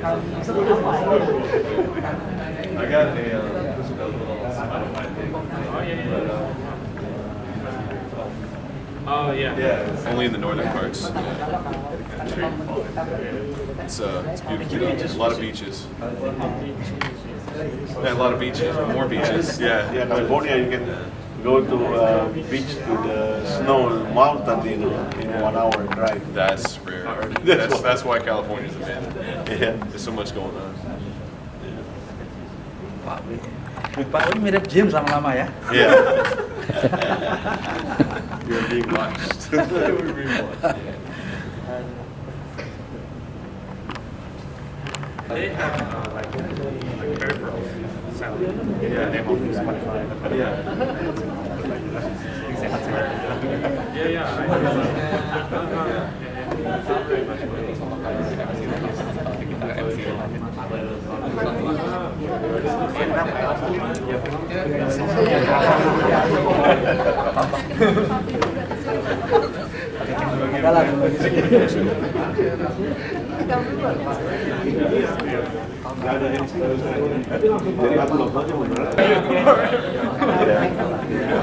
I got a little Spotify thing. Oh yeah. Oh yeah. Yeah. Only in the northern parts. It's beautiful. A lot of beaches. Yeah, a lot of beaches. More beaches. Yeah. Yeah, California, you can go to beach to the snow mountain in 1 hour drive. That's rare. That's why California's amazing. Yeah. There's so much going on. Pak Wi mirip James lama-lama ya. Yeah. You're being watched. We're being watched. They have like peripherals sound. Yeah, they have Spotify.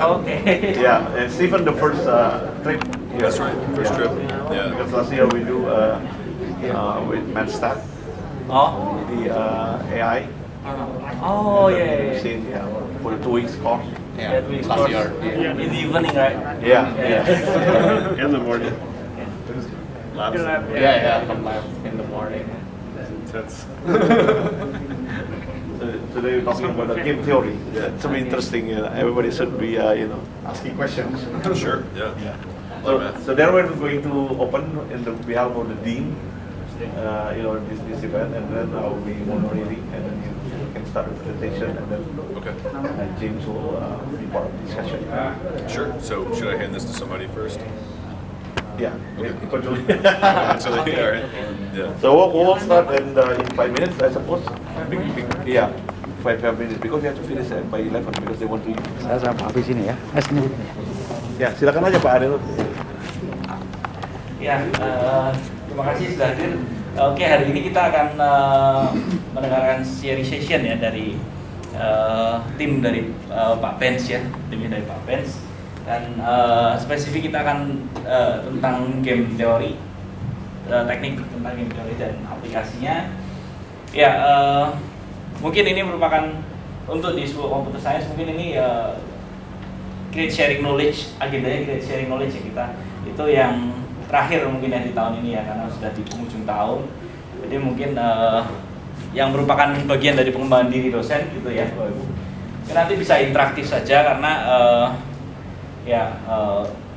Okay. Yeah, and Stephen, the first trip. That's right. First trip. Yeah. Because last year we do with Manstat, the AI. Oh yeah. Seen, for the 2 weeks course. Yeah, last year. In the evening, right? Yeah. In the morning. Yeah, from lab in the morning. Intense. Today we're talking about the game theory. It's so interesting. Everybody should be, asking questions. Sure. Yeah. So then we're going to open in the behalf of the dean, this event, and then I will be moderating, and then you can start the presentation, and then Okay. James will be part of the discussion. Sure. So should I hand this to somebody first? Yeah. Actually, all right. Yeah. So we'll start in 5 minutes, I suppose. Yeah, 5 minutes because we have to finish by 11 because they want to. Saya sama Pak Hafiz sini ya. Sini. Ya, silakan aja Pak Adel. Ya, terima kasih sudah hadir. Oke, hari ini kita akan mendengarkan sharing session ya dari tim dari Pak Pence ya, timnya dari Pak Pence. Dan spesifik kita akan tentang game teori, teknik tentang game teori dan aplikasinya. Ya, mungkin ini merupakan untuk di sebuah computer science mungkin ini create sharing knowledge, agendanya create sharing knowledge ya kita. Itu yang terakhir mungkin ya di tahun ini ya, karena sudah di penghujung tahun. Jadi mungkin yang merupakan bagian dari pengembangan diri dosen gitu ya, Bapak Ibu. Nanti bisa interaktif saja karena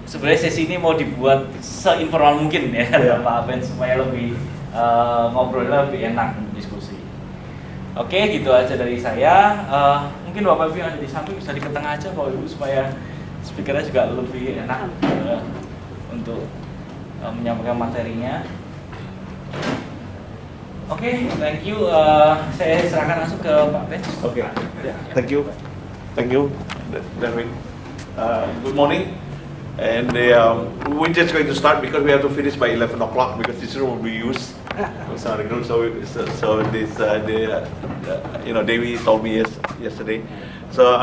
sebenarnya sesi ini mau dibuat seinformal mungkin ya, Pak Ben, supaya lebih ngobrolnya lebih enak diskusi. Oke, gitu aja dari saya. Mungkin Bapak Ibu yang ada di samping bisa di tengah aja Bapak Ibu supaya speakernya juga lebih enak untuk menyampaikan materinya. Oke, thank you. Saya serahkan langsung ke Pak Ben. Okay. Thank you, Darwin. Good morning. And we're just going to start because we have to finish by 11 o'clock because this room will be used. So Devi told me yesterday. So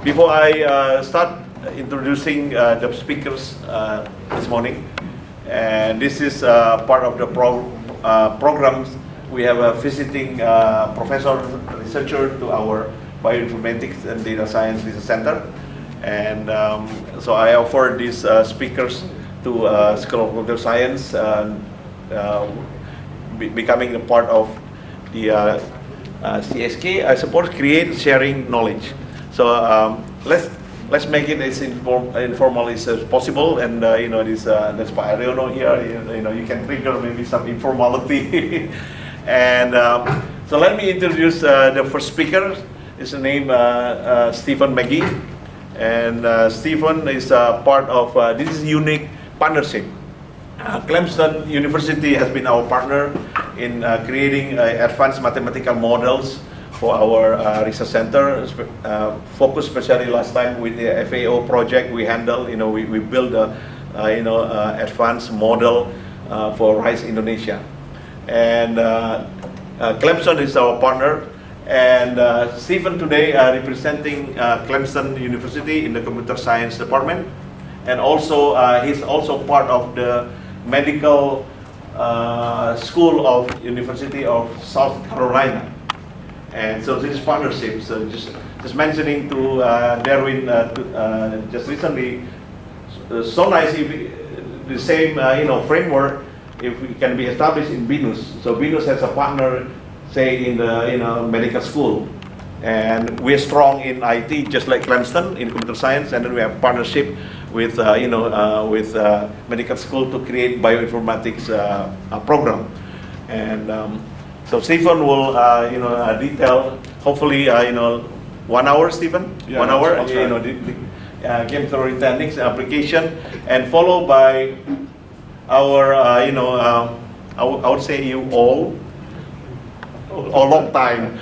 before I start introducing the speakers this morning, and this is part of the programs. We have a visiting professor, researcher to our Bioinformatics and Data Science Research Center. And so I offer these speakers to School of Computer Science, becoming a part of the CSK. I suppose create sharing knowledge. So let's make it as informal as possible. And there's Pak Ariono here. You can trigger maybe some informality. And so let me introduce the first speaker. His name Stephen McGee. And Stephen is part of this is unique partnership. Clemson University has been our partner in creating advanced mathematical models for our research center. Focused especially last time with the FAO project we handled. We built a advanced model for Rice Indonesia. And Clemson is our partner, and Stephen today representing Clemson University in the Computer Science Department, and also he's also part of the medical school of University of South Carolina. And so this is partnership. So just mentioning to Darwin just recently, so nice if the same framework if we can be established in Venus. So Venus has a partner, say in the medical school, and we're strong in IT just like Clemson in computer science, and then we have partnership with with medical school to create bioinformatics program. And so Stephen will detail hopefully 1 hour, Stephen. Yeah, 1 hour, I'll try. the game theory techniques application, and followed by our I would say you all long time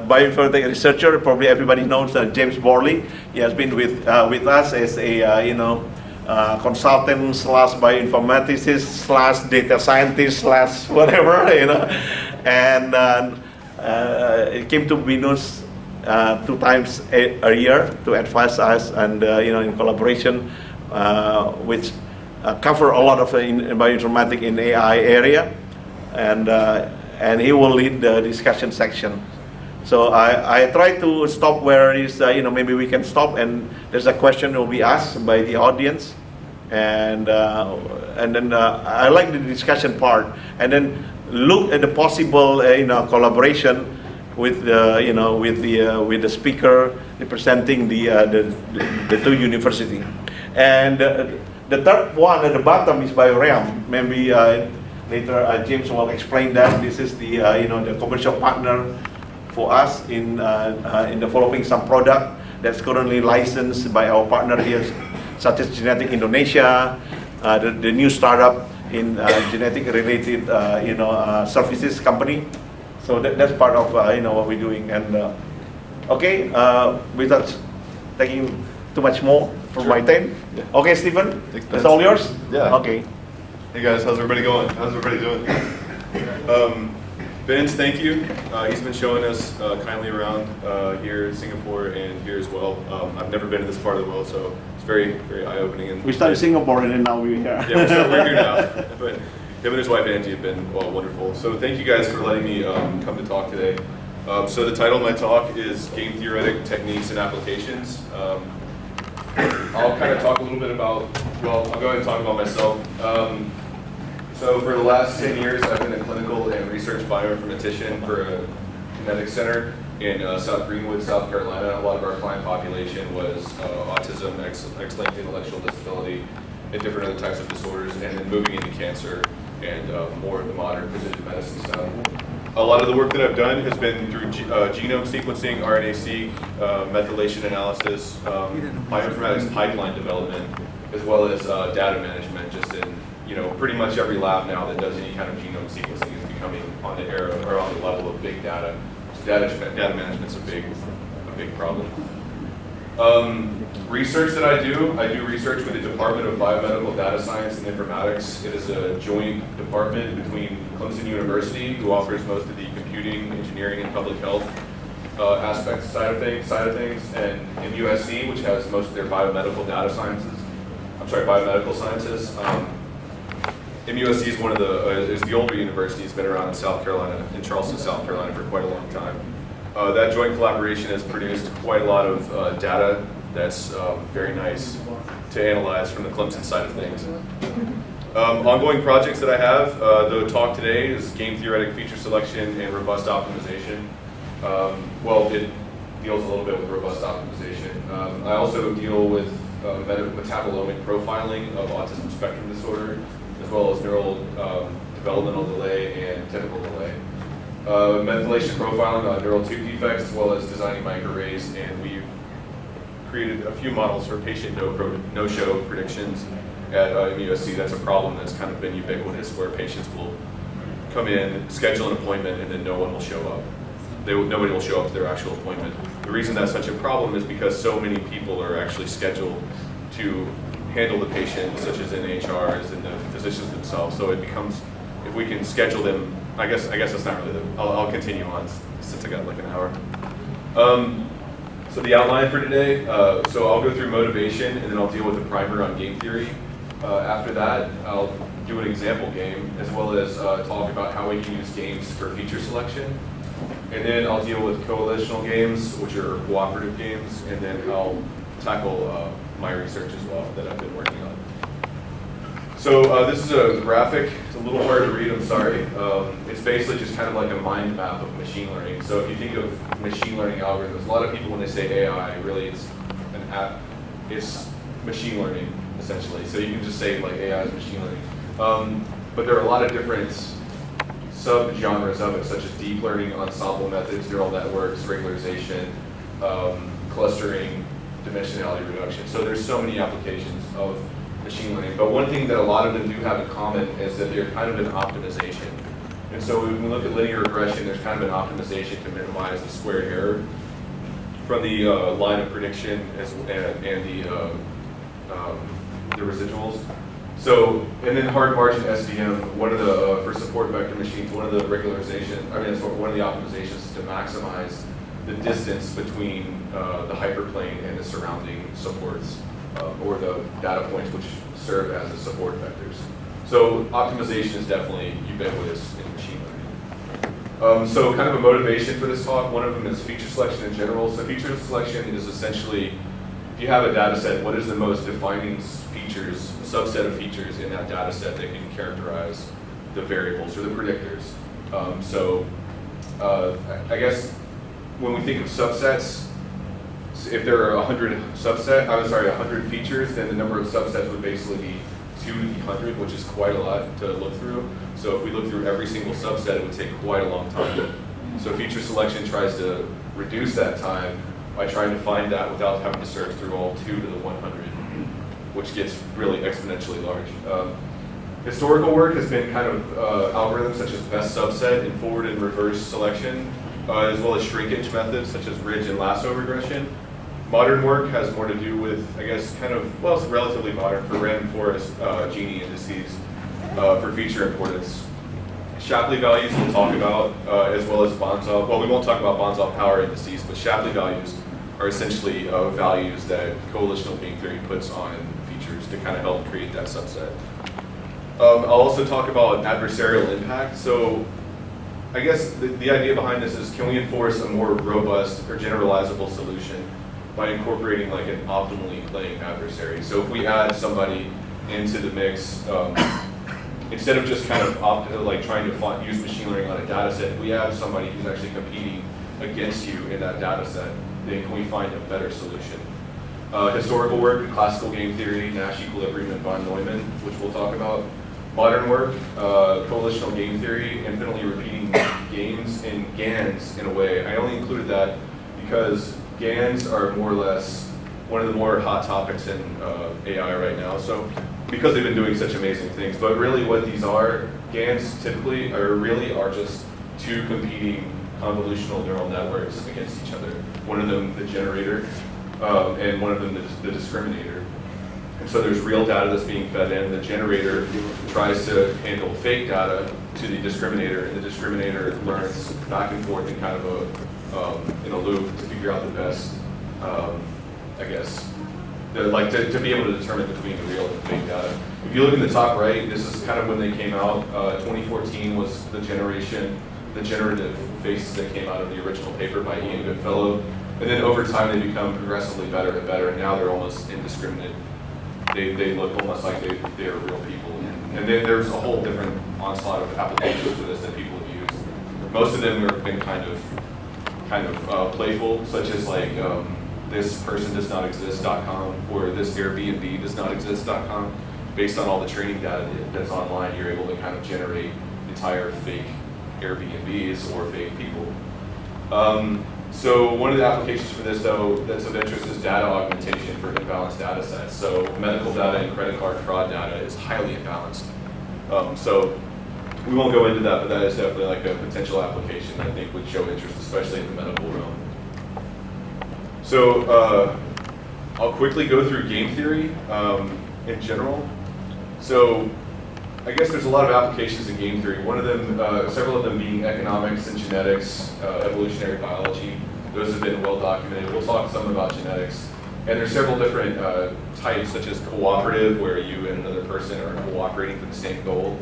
bioinformatics researcher. Probably everybody knows James Baurley. He has been with us as a consultant slash bioinformaticist slash data scientist slash whatever, and it came to Venus 2 times a year to advise us, and in collaboration which cover a lot of bioinformatics in AI area, and he will lead the discussion section. So I try to stop where is maybe we can stop, and there's a question will be asked by the audience, and then I like the discussion part, and then look at the possible collaboration with with the speaker representing the 2 university. And the third one at the bottom is BioRealm. Maybe later James will explain that. This is the the commercial partner for us in developing some product that's currently licensed by our partner here, such as Genetic Indonesia, the new startup in genetic related services company. So that's part of what we're doing. And okay, without taking too much more from my time. Yeah. Okay, Stephen, Thanks, that's Ben. all yours. Yeah. Okay. Hey guys, how's everybody going? How's everybody doing? Vince, thank you. He's been showing us kindly around here in Singapore and here as well. I've never been to this part of the world, so it's very, very eye-opening. And We started Singapore and then now we're here. yeah, we're here now. But him and his wife Angie have been wonderful. So thank you guys for letting me come to talk today. So the title of my talk is Game Theoretic Techniques and Applications. I'll kind of talk a little bit about, well, I'll go ahead and talk about myself. So for the last 10 years, I've been a clinical and research bioinformatician for a genetics center in South Greenwood, South Carolina. A lot of our client population was autism, X-linked intellectual disability, and different other types of disorders, and then moving into cancer and more of the modern precision medicine stuff. A lot of the work that I've done has been through genome sequencing, RNA-seq, methylation analysis, bioinformatics pipeline development, as well as data management. Just in pretty much every lab now that does any kind of genome sequencing is becoming on the era or on the level of big data. So data management's a big problem. Research that I do research with the Department of Biomedical Data Science and Informatics. It is a joint department between Clemson University, who offers most of the computing, engineering, and public health aspects side of things, and MUSC, which has most of their biomedical sciences. MUSC is is the older university. It's been around in South Carolina, in Charleston, South Carolina, for quite a long time. That joint collaboration has produced quite a lot of data that's very nice to analyze from the Clemson side of things. Ongoing projects that I have, the talk today is game theoretic feature selection and robust optimization. Well, it deals a little bit with robust optimization. I also deal with metabolomic profiling of autism spectrum disorder, as well as neural developmental delay and typical delay. Methylation profiling on neural tube defects, as well as designing microarrays, and we've created a few models for patient no-show predictions at MUSC. That's a problem that's kind of been ubiquitous, where patients will come in, schedule an appointment, and then no one will show up. Nobody will show up to their actual appointment. The reason that's such a problem is because so many people are actually scheduled to handle the patient, such as NHRs and the physicians themselves. So it becomes if we can schedule them, I guess that's not really I'll continue on since I got like an hour. So the outline for today, so I'll go through motivation and then I'll deal with the primer on game theory. After that, I'll do an example game as well as talk about how we can use games for feature selection. And then I'll deal with coalitional games, which are cooperative games, and then I'll tackle my research as well that I've been working on. So this is a graphic. It's a little hard to read, I'm sorry. It's basically just kind of like a mind map of machine learning. So if you think of machine learning algorithms, a lot of people when they say AI, really it's machine learning, essentially. So you can just say like AI is machine learning. But there are a lot of different sub-genres of it, such as deep learning, ensemble methods, neural networks, regularization, clustering, dimensionality reduction. So there's so many applications of machine learning. But one thing that a lot of them do have in common is that they're kind of an optimization. And so when we look at linear regression, there's kind of an optimization to minimize the square error from the line of prediction and the residuals. So, and then hard margin SVM, one of the, for support vector machines, one of the regularization, one of the optimizations is to maximize the distance between the hyperplane and the surrounding supports, or the data points which serve as the support vectors. So optimization is definitely ubiquitous in machine learning. So kind of a motivation for this talk, one of them is feature selection in general. So feature selection is essentially, if you have a data set, what is the most defining features, subset of features in that data set that can characterize the variables or the predictors. I guess when we think of subsets, if there are 100 100 features, then the number of subsets would basically be 2 to the 100, which is quite a lot to look through. So if we look through every single subset, it would take quite a long time. So feature selection tries to reduce that time by trying to find that without having to search through all 2 to the 100, which gets really exponentially large. Historical work has been kind of algorithms such as best subset and forward and reverse selection, as well as shrinkage methods such as ridge and lasso regression. Modern work has more to do with, I guess, kind of, well, it's relatively modern for random forest Gini indices for feature importance. Shapley values we'll talk about, as well as Bonsall. Well, we won't talk about Bonsall power indices, but Shapley values are essentially values that coalitional game theory puts on features to kind of help create that subset. I'll also talk about adversarial impact. So I guess the idea behind this is, can we enforce a more robust or generalizable solution by incorporating like an optimally playing adversary? So if we add somebody into the mix, instead of just kind of trying to use machine learning on a data set, if we add somebody who's actually competing against you in that data set, then can we find a better solution? Historical work, classical game theory, Nash Equilibrium, and von Neumann, which we'll talk about. Modern work, coalitional game theory, infinitely repeating games, and GANs in a way. I only included that because GANs are more or less one of the more hot topics in AI right now. So because they've been doing such amazing things, but really what these are, GANs typically are just two competing convolutional neural networks against each other. One of them the generator, and one of them the discriminator. And so there's real data that's being fed in. The generator tries to handle fake data to the discriminator, and the discriminator learns back and forth in kind of in a loop to figure out the best, I guess, to be able to determine between the real and fake data. If you look in the top right, this is kind of when they came out. 2014 was the generative phases that came out of the original paper by Ian Goodfellow. And then over time, they become progressively better and better, and now they're almost indiscriminate. They look almost like they're real people. And then there's a whole different onslaught of applications for this that people have used. Most of them have been kind of playful, such as like this person does not exist.com or this Airbnb does not exist.com. Based on all the training data that's online, you're able to kind of generate entire fake Airbnbs or fake people. So one of the applications for this, though, that's of interest is data augmentation for imbalanced data sets. So medical data and credit card fraud data is highly imbalanced. So we won't go into that, but that is definitely like a potential application that I think would show interest, especially in the medical realm. So I'll quickly go through game theory in general. So I guess there's a lot of applications in game theory. One of them, several of them being economics and genetics, evolutionary biology. Those have been well documented. We'll talk some about genetics. And there's several different types, such as cooperative, where you and another person are cooperating for the same goal.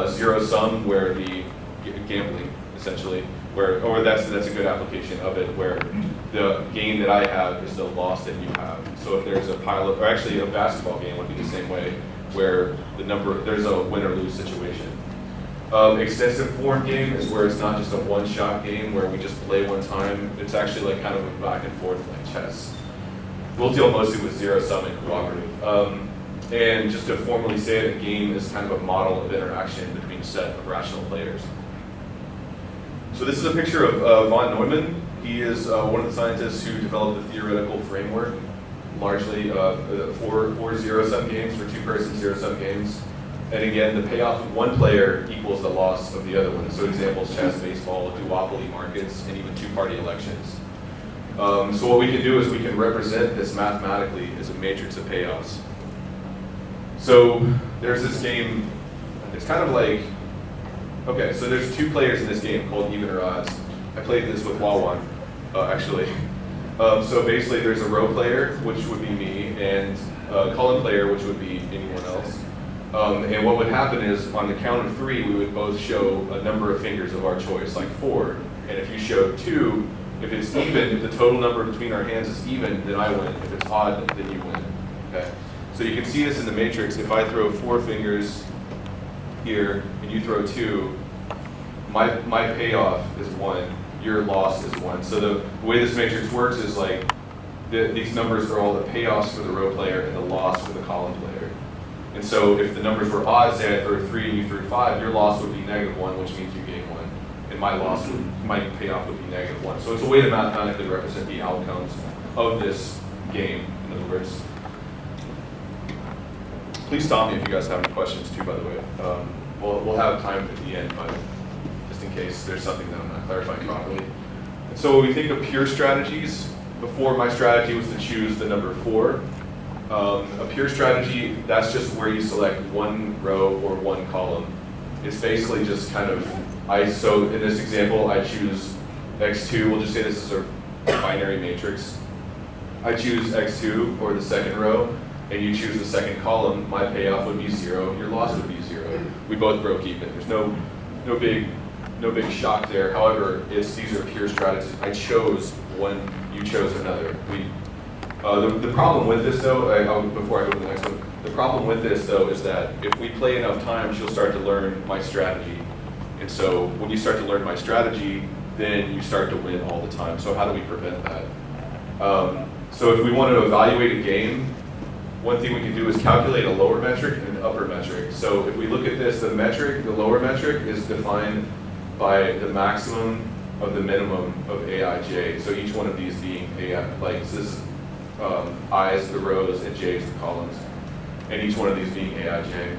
Zero sum, where the gambling, essentially, or that's a good application of it, where the gain that I have is the loss that you have. So if there's a or actually a basketball game would be the same way, where there's a win or lose situation. Extensive form game is where it's not just a one-shot game where we just play one time. It's actually like kind of a back and forth like chess. We'll deal mostly with zero sum and cooperative. And just to formally say it, a game is kind of a model of interaction between a set of rational players. So this is a picture of von Neumann. He is one of the scientists who developed the theoretical framework, largely for zero-sum games, for two-person zero-sum games. And again, the payoff of one player equals the loss of the other one. So examples, chess, baseball, duopoly markets, and even two-party elections. So what we can do is we can represent this mathematically as a matrix of payoffs. So there's this game, it's kind of like, okay, so there's two players in this game called even or odds. I played this with Wawan, actually. So basically there's a row player, which would be me, and a column player, which would be anyone else. And what would happen is on the count of 3, we would both show a number of fingers of our choice, like 4. And if you show 2, if it's even, if the total number between our hands is even, then I win. If it's odd, then you win. Okay. So you can see this in the matrix. If I throw 4 fingers here and you throw 2, my payoff is 1. Your loss is 1. So the way this matrix works is like these numbers are all the payoffs for the row player and the loss for the column player. And so if the numbers were odd, say I threw 3 and you threw 5, your loss would be -1, which means you gain 1. And my payoff would be -1. So it's a way to mathematically represent the outcomes of this game, in other words. Please stop me if you guys have any questions too, by the way. We'll have time at the end, but just in case there's something that I'm not clarifying properly. And so when we think of pure strategies, before my strategy was to choose the number 4. A pure strategy, that's just where you select one row or one column. It's basically just kind of, so in this example, I choose x2, we'll just say this is a binary matrix. I choose x2, or the second row, and you choose the second column, my payoff would be 0, your loss would be 0. We both broke even. There's no big shock there. However, these are pure strategies. I chose one, you chose another. The problem with this, though, before I go to the next one, the problem with this, though, is that if we play enough times, you'll start to learn my strategy. And so when you start to learn my strategy, then you start to win all the time. So how do we prevent that? So if we want to evaluate a game, one thing we can do is calculate a lower metric and an upper metric. So if we look at this, the lower metric is defined by the maximum of the minimum of Aij. So each one of these being AI, like this is I is the rows and J is the columns, and each one of these being Aij.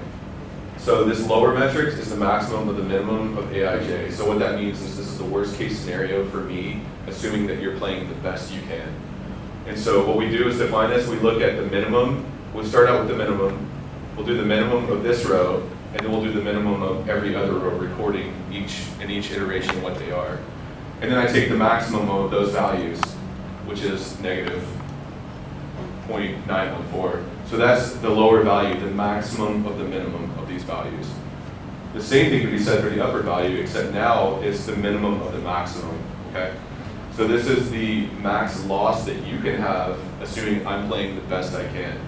So this lower metric is the maximum of the minimum of Aij. So what that means is this is the worst case scenario for me, assuming that you're playing the best you can. And so what we do is define this, we look at the minimum, we'll start out with the minimum, we'll do the minimum of this row, and then we'll do the minimum of every other row, recording in each iteration what they are. And then I take the maximum of those values, which is -0.914. So that's the lower value, the maximum of the minimum of these values. The same thing can be said for the upper value, except now it's the minimum of the maximum, okay? So this is the max loss that you can have, assuming I'm playing the best I can.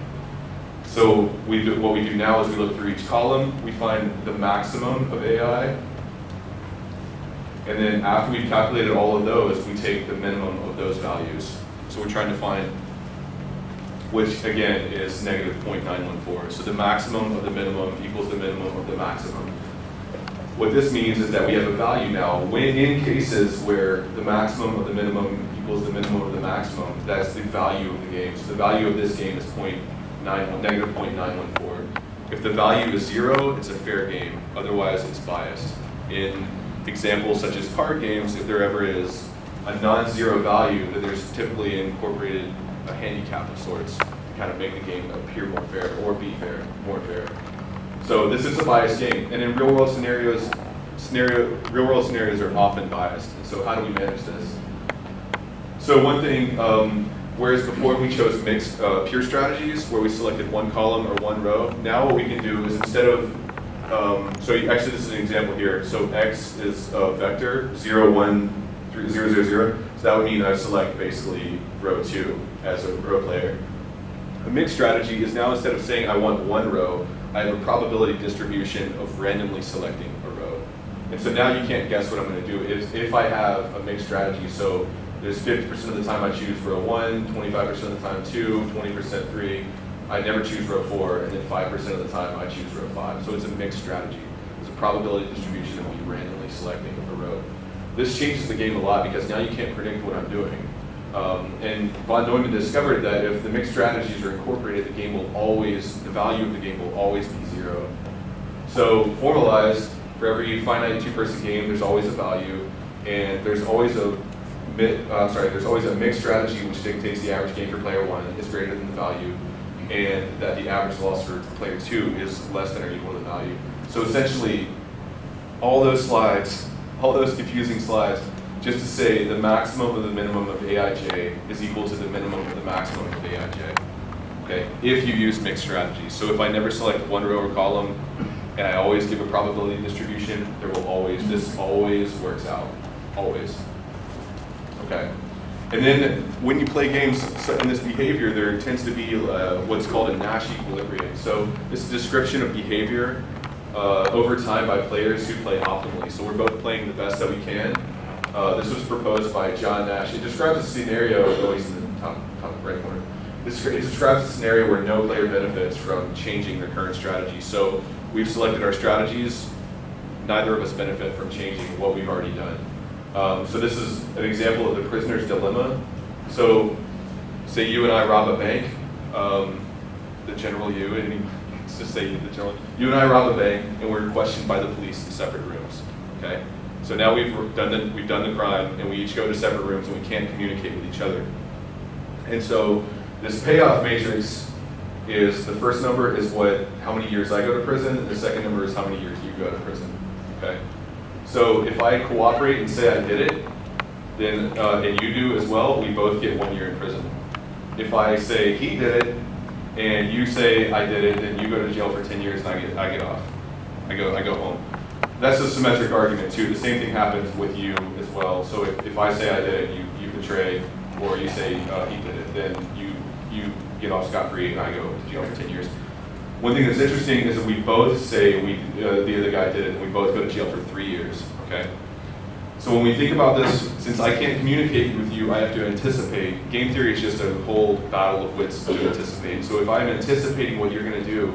So what we do now is we look through each column, we find the maximum of AI, and then after we've calculated all of those, we take the minimum of those values. So we're trying to find, which again is -0.914. So the maximum of the minimum equals the minimum of the maximum. What this means is that we have a value now. When in cases where the maximum of the minimum equals the minimum of the maximum, that's the value of the game. So the value of this game is -0.914. If the value is 0, it's a fair game. Otherwise, it's biased. In examples such as card games, if there ever is a non-zero value, then there's typically incorporated a handicap of sorts to kind of make the game appear more fair or be fair, more fair. So this is a biased game, and in real-world scenarios, real-world scenarios are often biased. And so how do we manage this? So one thing, whereas before we chose mixed pure strategies, where we selected one column or one row, now what we can do is instead of, actually this is an example here. So X is a vector, 0, 1, 3, 0, 0, 0. So that would mean I select basically row 2 as a row player. A mixed strategy is now instead of saying I want one row, I have a probability distribution of randomly selecting a row. And so now you can't guess what I'm going to do. If I have a mixed strategy, so there's 50% of the time I choose row 1, 25% of the time 2, 20% 3, I never choose row 4, and then 5% of the time I choose row 5. So it's a mixed strategy. It's a probability distribution of me randomly selecting a row. This changes the game a lot because now you can't predict what I'm doing. And von Neumann discovered that if the mixed strategies are incorporated, the value of the game will always be 0. So formalized, for every finite two-person game, there's always a value, and there's always a mixed strategy which dictates the average gain for player 1 is greater than the value, and that the average loss for player 2 is less than or equal to the value. So essentially, all those slides, all those confusing slides, just to say the maximum of the minimum of Aij is equal to the minimum of the maximum of Aij. Okay, if you use mixed strategies. So if I never select one row or column, and I always give a probability distribution, this always works out, always. Okay, and then when you play games in this behavior, there tends to be what's called a Nash Equilibrium. So this is a description of behavior over time by players who play optimally. So we're both playing the best that we can. This was proposed by John Nash. It describes a scenario, always in the top right corner. It describes a scenario where no player benefits from changing their current strategy. So we've selected our strategies. Neither of us benefit from changing what we've already done. So this is an example of the prisoner's dilemma. So say you and I rob a bank, the general you, and let's just say the general. You and I rob a bank, and we're questioned by the police in separate rooms. Okay. So now we've done the crime, and we each go to separate rooms, and we can't communicate with each other. And so this payoff matrix is the first number is how many years I go to prison, and the second number is how many years you go to prison. Okay. So if I cooperate and say I did it, then and you do as well, we both get 1 year in prison. If I say he did it, and you say I did it, then you go to jail for 10 years, and I get off. I go home. That's a symmetric argument too. The same thing happens with you as well. So if I say I did it, you betray, or you say he did it, then you get off scot-free and I go to jail for 10 years. One thing that's interesting is that we both say the other guy did it, and we both go to jail for 3 years. Okay. So when we think about this, since I can't communicate with you, I have to anticipate. Game theory is just a whole battle of wits to anticipate. So if I'm anticipating what you're going to do,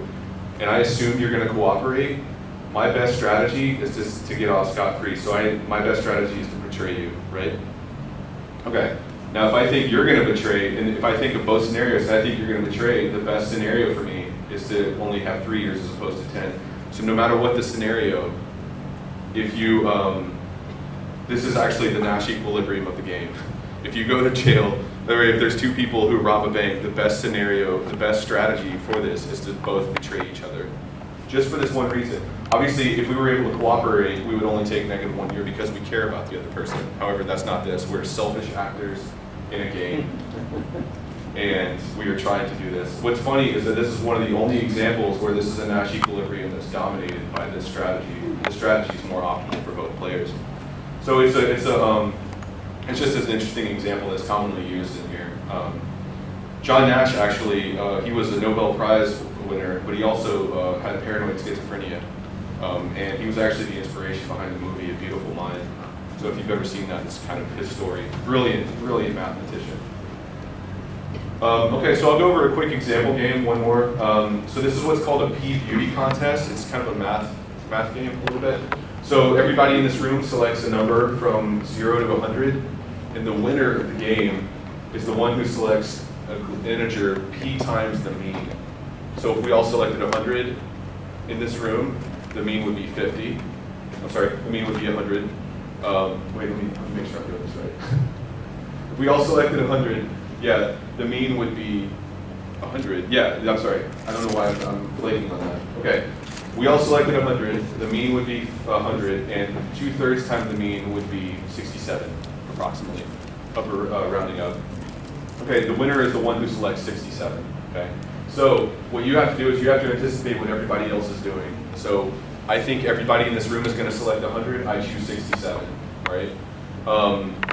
and I assume you're going to cooperate, my best strategy is just to get off scot-free. So my best strategy is to betray you, right? Okay. Now, if I think you're going to betray, and if I think of both scenarios, and I think you're going to betray, the best scenario for me is to only have 3 years as opposed to 10. So no matter what the scenario, if you, this is actually the Nash Equilibrium of the game. If you go to jail, or if there's two people who rob a bank, the best scenario, the best strategy for this is to both betray each other. Just for this one reason. Obviously, if we were able to cooperate, we would only take -1 year because we care about the other person. However, that's not this. We're selfish actors in a game, and we are trying to do this. What's funny is that this is one of the only examples where this is a Nash Equilibrium that's dominated by this strategy. This strategy is more optimal for both players. So it's just an interesting example that's commonly used in here. John Nash actually, he was a Nobel Prize winner, but he also had paranoid schizophrenia. And he was actually the inspiration behind the movie A Beautiful Mind. So if you've ever seen that, it's kind of his story. Brilliant, brilliant mathematician. Okay, so I'll go over a quick example game, one more. So this is what's called a P-Beauty contest. It's kind of a math game a little bit. So everybody in this room selects a number from 0 to 100, and the winner of the game is the one who selects an integer p times the mean. So if we all selected 100 in this room, the mean would be 50. I'm sorry, the mean would be 100. Wait, let me make sure I'm doing this right. If we all selected 100, yeah, the mean would be 100. Yeah, I'm sorry. I don't know why I'm blanking on that. Okay. We all selected 100. The mean would be 100, and 2/3 times the mean would be 67, approximately, rounding up. Okay, the winner is the one who selects 67. Okay, so what you have to do is you have to anticipate what everybody else is doing. So I think everybody in this room is going to select 100. I choose 67, right?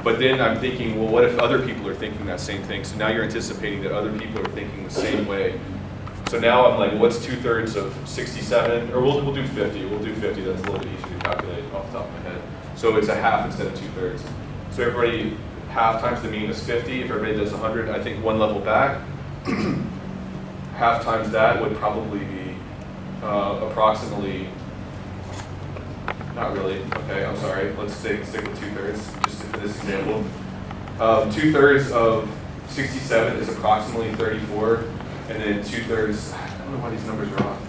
But then I'm thinking, well, what if other people are thinking that same thing? So now you're anticipating that other people are thinking the same way. So now I'm like, what's 2/3 of 67? Or we'll do 50. We'll do 50. That's a little bit easier to calculate off the top of my head. So it's a half instead of 2/3. So everybody, half times the mean is 50. If everybody does 100, I think one level back, half times that would probably be approximately, not really. Okay, I'm sorry. Let's stick with 2/3 just for this example. 2/3 of 67 is approximately 34. And then 2/3, I don't know why these numbers are off.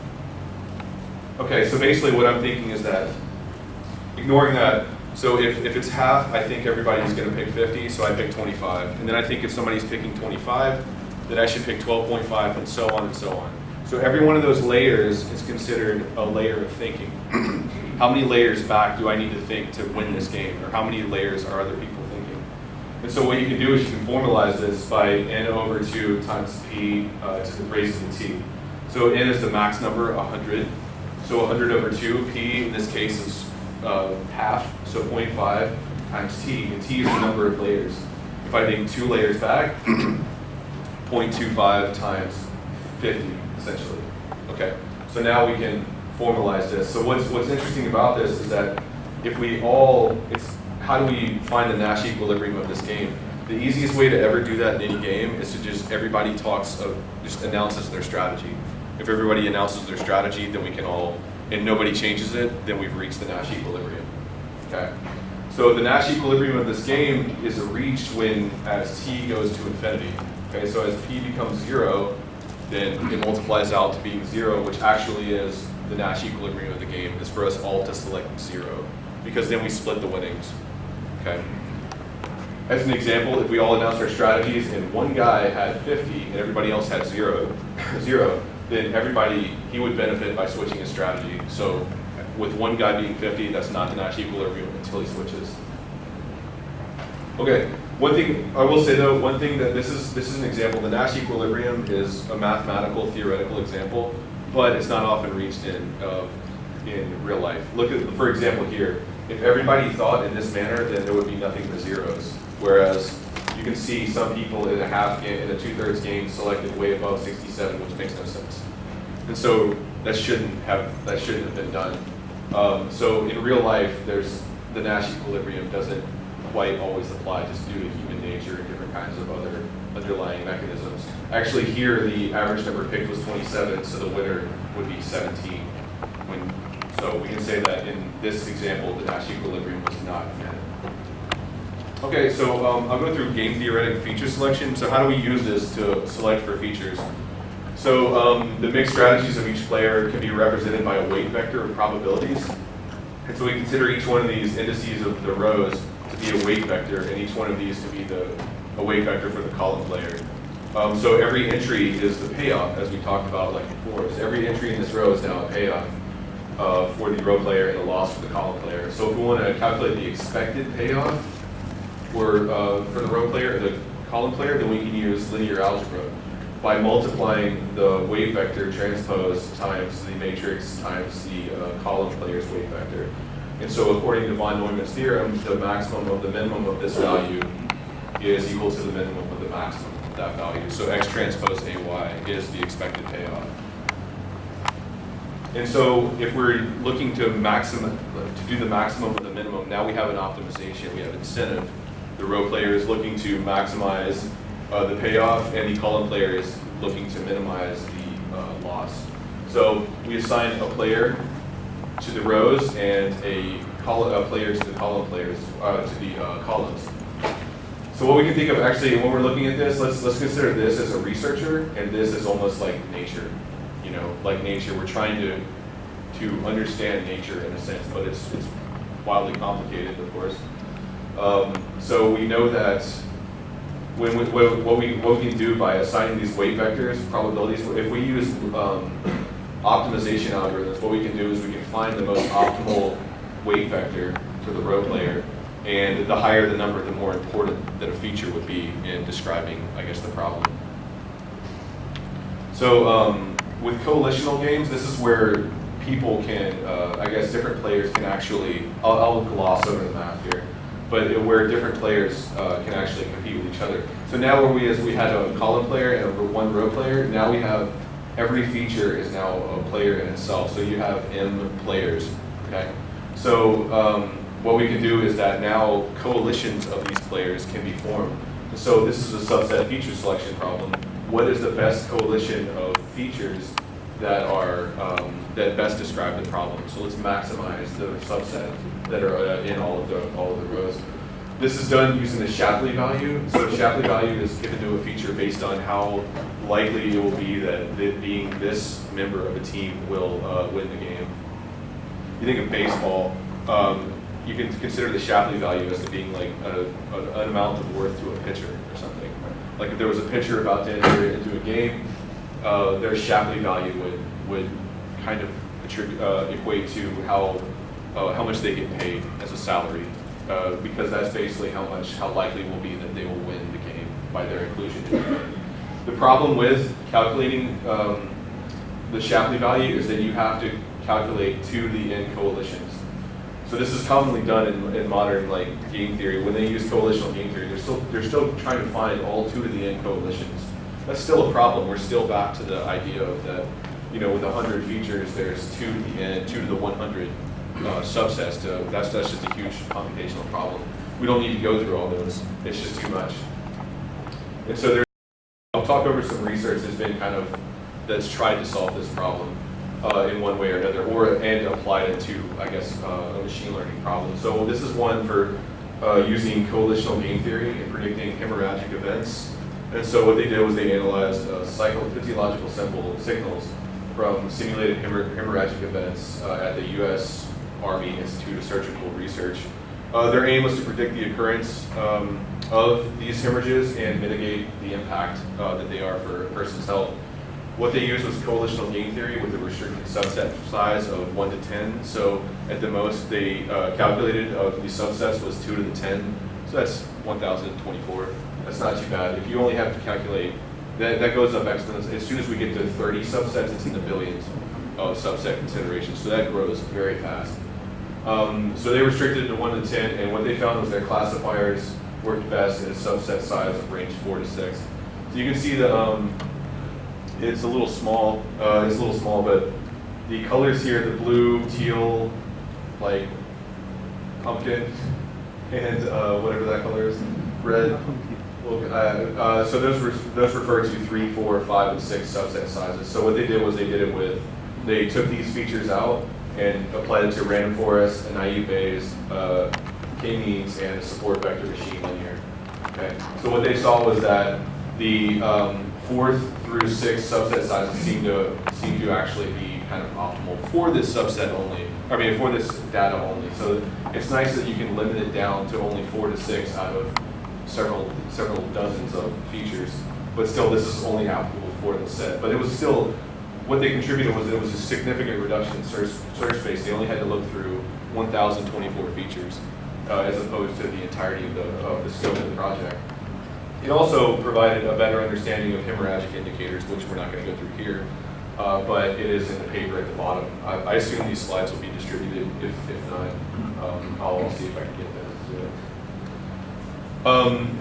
Okay, so basically what I'm thinking is that, ignoring that, so if it's half, I think everybody's going to pick 50, so I pick 25. And then I think if somebody's picking 25, then I should pick 12.5, and so on and so on. So every one of those layers is considered a layer of thinking. How many layers back do I need to think to win this game? Or how many layers are other people thinking? And so what you can do is you can formalize this by n over 2 times p to the raised to the t. So n is the max number, 100. So 100 over 2, p in this case is half, so 0.5 times t, and t is the number of layers. If I think 2 layers back, 0.25 times 50, essentially. Okay, so now we can formalize this. So what's interesting about this is that if we all, how do we find the Nash equilibrium of this game? The easiest way to ever do that in any game is to just everybody just announces their strategy. If everybody announces their strategy, then we can all, and nobody changes it, then we've reached the Nash equilibrium. Okay. So the Nash equilibrium of this game is reached when as t goes to infinity. Okay. So as p becomes 0, then it multiplies out to being 0, which actually is the Nash equilibrium of the game. Is for us all to select 0, because then we split the winnings. Okay. As an example, if we all announced our strategies and one guy had 50 and everybody else had 0, then he would benefit by switching his strategy. So with one guy being 50, that's not the Nash equilibrium until he switches. Okay, one thing I will say though, that this is an example. The Nash equilibrium is a mathematical, theoretical example, but it's not often reached in real life. Look at, for example, here. If everybody thought in this manner, then there would be nothing but zeros. Whereas you can see some people in a 2/3 game selected way above 67, which makes no sense. And so that shouldn't have been done. So in real life, the Nash equilibrium doesn't quite always apply just due to human nature and different kinds of other underlying mechanisms. Actually, here the average number picked was 27, so the winner would be 17. So we can say that in this example, the Nash equilibrium was not met. Okay, so I'll go through game theoretic feature selection. So how do we use this to select for features? So the mixed strategies of each player can be represented by a weight vector of probabilities. And so we consider each one of these indices of the rows to be a weight vector, and each one of these to be a weight vector for the column player. So every entry is the payoff, as we talked about like before. So every entry in this row is now a payoff for the row player and a loss for the column player. So if we want to calculate the expected payoff for the row player or the column player, then we can use linear algebra by multiplying the weight vector transpose times the matrix times the column player's weight vector. And so according to von Neumann's theorem, the maximum of the minimum of this value is equal to the minimum of the maximum of that value. So X transpose AY is the expected payoff. And so if we're looking to do the maximum of the minimum, now we have an optimization, we have incentive. The row player is looking to maximize the payoff, and the column player is looking to minimize the loss. So we assign a player to the rows and a player to the column players, to the columns. So what we can think of actually when we're looking at this, let's consider this as a researcher, and this is almost like nature. You know, like nature, we're trying to understand nature in a sense, but it's wildly complicated, of course. So we know that what we can do by assigning these weight vectors, probabilities, if we use optimization algorithms, what we can do is we can find the most optimal weight vector for the row player, and the higher the number, the more important that a feature would be in describing, I guess, the problem. So with coalitional games, this is where people can, I guess, different players can actually, I'll gloss over the math here, but where different players can actually compete with each other. So now where we had a column player and one row player, now we have every feature is now a player in itself. So you have M players, okay? So what we can do is that now coalitions of these players can be formed. So this is a subset feature selection problem. What is the best coalition of features that are that best describe the problem? So let's maximize the subset that are in all of the rows. This is done using the Shapley value. So the Shapley value is given to a feature based on how likely it will be that being this member of a team will win the game. You think of baseball, you can consider the Shapley value as being like an amount of worth to a pitcher or something. Like if there was a pitcher about to enter into a game, their Shapley value would kind of equate to how much they get paid as a salary, because that's basically how likely it will be that they will win the game by their inclusion in the game. The problem with calculating the Shapley value is that you have to calculate 2 to the n coalitions. So this is commonly done in modern game theory. When they use coalitional game theory, they're still trying to find all 2 to the n coalitions. That's still a problem. We're still back to the idea of that, with 100 features, there's 2 to the n, 2 to the 100 subsets. That's just a huge computational problem. We don't need to go through all those. It's just too much. And so I'll talk over some research that's tried to solve this problem in one way or another, and applied it to, I guess, a machine learning problem. So this is one for using coalitional game theory and predicting hemorrhagic events. And so what they did was they analyzed physiological signals from simulated hemorrhagic events at the U.S. Army Institute of Surgical Research. Their aim was to predict the occurrence of these hemorrhages and mitigate the impact that they are for a person's health. What they used was coalitional game theory with a restricted subset size of 1 to 10. So at the most, they calculated the subsets was 2 to the 10. So that's 1,024. That's not too bad. If you only have to calculate, that goes up exponentially. As soon as we get to 30 subsets, it's in the billions of subset considerations. So that grows very fast. So they restricted it to 1 to 10, and what they found was their classifiers worked best in a subset size of range 4 to 6. So you can see that it's a little small. But the colors here, the blue, teal, like pumpkin, and whatever that color is, red. So those refer to 3, 4, 5, and 6 subset sizes. So what they did was they took these features out and applied it to random forest, an IU Bayes, k-means, and a support vector machine linear. Okay. So what they saw was that the 4th through 6 subset sizes seem to actually be kind of optimal for this subset only. I mean, for this data only. So it's nice that you can limit it down to only 4 to 6 out of several dozens of features. But still, this is only applicable for the set. But it was still, what they contributed was it was a significant reduction in search space. They only had to look through 1,024 features as opposed to the entirety of the scope of the project. It also provided a better understanding of hemorrhagic indicators, which we're not going to go through here, but it is in the paper at the bottom. I assume these slides will be distributed. If not, I'll see if I can get those.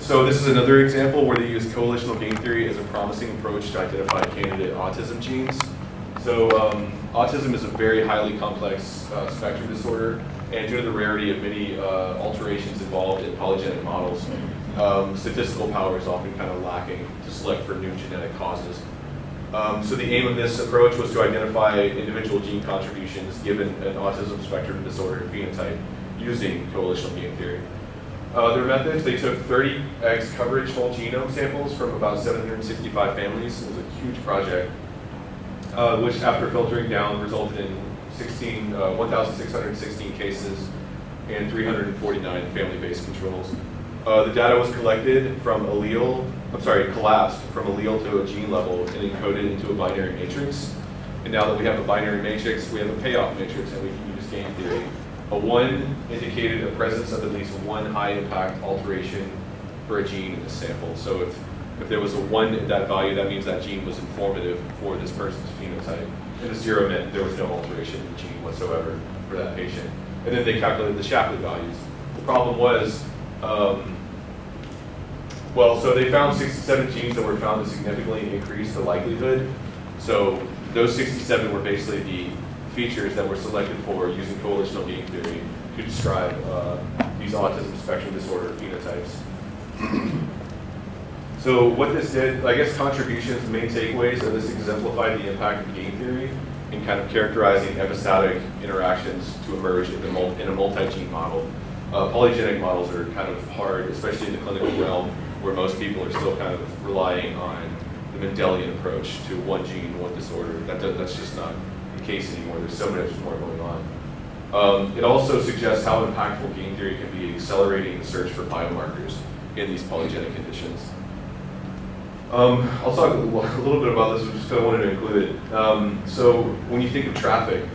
So this is another example where they use coalitional game theory as a promising approach to identify candidate autism genes. So autism is a very highly complex spectrum disorder, and due to the rarity of many alterations involved in polygenic models, statistical power is often kind of lacking to select for new genetic causes. So the aim of this approach was to identify individual gene contributions given an autism spectrum disorder phenotype using coalitional game theory. Their methods, they took 30x coverage whole genome samples from about 765 families. It was a huge project, which after filtering down resulted in 1,616 cases and 349 family-based controls. The data was collapsed from allele to a gene level and encoded into a binary matrix. And now that we have a binary matrix, we have a payoff matrix, and we can use game theory. A 1 indicated a presence of at least one high impact alteration for a gene in the sample. So if there was a 1 in that value, that means that gene was informative for this person's phenotype. And a 0 meant there was no alteration in the gene whatsoever for that patient. And then they calculated the Shapley values. The problem was, so they found 67 genes that were found to significantly increase the likelihood. So those 67 were basically the features that were selected for using coalitional game theory to describe these autism spectrum disorder phenotypes. So what this did, I guess contributions, main takeaways of this exemplified the impact of game theory in kind of characterizing epistatic interactions to emerge in a multi-gene model. Polygenic models are kind of hard, especially in the clinical realm, where most people are still kind of relying on the Mendelian approach to one gene, one disorder. That's just not the case anymore. There's so much more going on. It also suggests how impactful game theory can be accelerating the search for biomarkers in these polygenic conditions. I'll talk a little bit about this, I just kind of wanted to include it. So when you think of traffic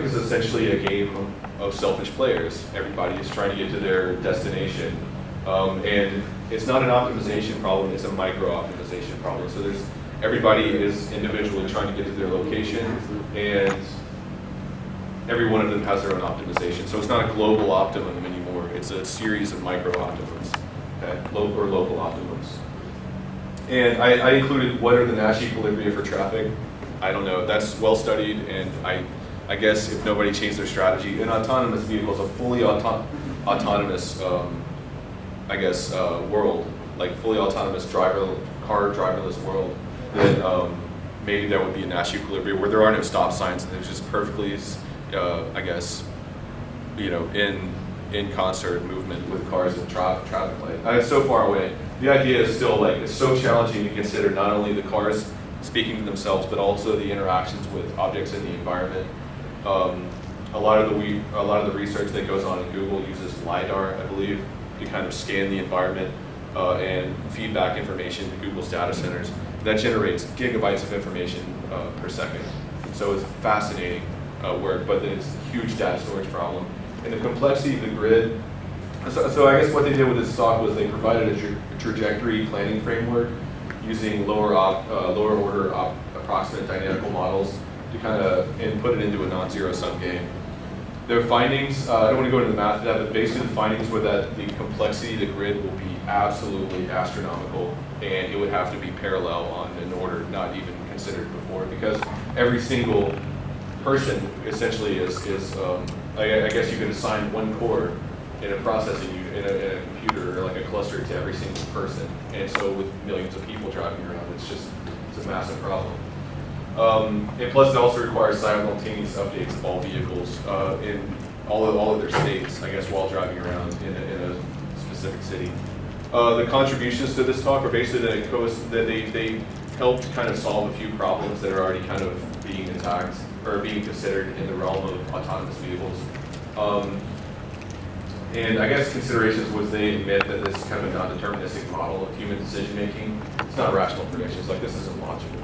is essentially a game of selfish players. Everybody is trying to get to their destination. And it's not an optimization problem, it's a micro-optimization problem. So everybody is individually trying to get to their location, and every one of them has their own optimization. So it's not a global optimum anymore, it's a series of micro-optimums, okay? Local or local optimums. And I included what are the Nash equilibria for traffic. I don't know, that's well studied, and I guess if nobody changed their strategy, an autonomous vehicle is a fully autonomous, world, like fully autonomous driverless world, then maybe there would be a Nash equilibrium where there are no stop signs and there's just perfectly, in concert movement with cars and traffic light. And it's so far away. The idea is still it's so challenging to consider not only the cars speaking to themselves, but also the interactions with objects in the environment. A lot of the research that goes on in Google uses LiDAR, I believe, to kind of scan the environment and feed back information to Google's data centers. That generates gigabytes of information per second. So it's fascinating work, but then it's a huge data storage problem. And the complexity of the grid. So I guess what they did with this talk was they provided a trajectory planning framework using lower order approximate dynamical models to kind of and put it into a non-zero sum game. Their findings, I don't want to go into the math of that, but basically the findings were that the complexity of the grid will be absolutely astronomical, and it would have to be parallel on an order not even considered before, because every single person essentially is I guess you could assign one core in a processing unit, in a computer, or like a cluster to every single person. And so with millions of people driving around, it's a massive problem. And plus it also requires simultaneous updates of all vehicles in all of their states, I guess, while driving around in a specific city. The contributions to this talk are basically that they helped kind of solve a few problems that are already kind of being attacked or being considered in the realm of autonomous vehicles. And I guess considerations was they admit that this is kind of a non-deterministic model of human decision making. It's not rational predictions. Like, this isn't logical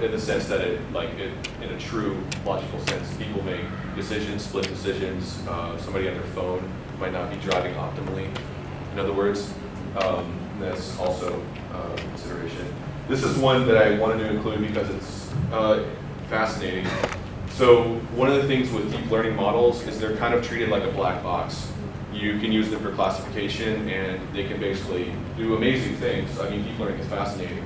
in the sense that in a true logical sense, people make decisions, split decisions. Somebody on their phone might not be driving optimally. In other words, that's also a consideration. This is one that I wanted to include because it's fascinating. So one of the things with deep learning models is they're kind of treated like a black box. You can use them for classification, and they can basically do amazing things. I mean, deep learning is fascinating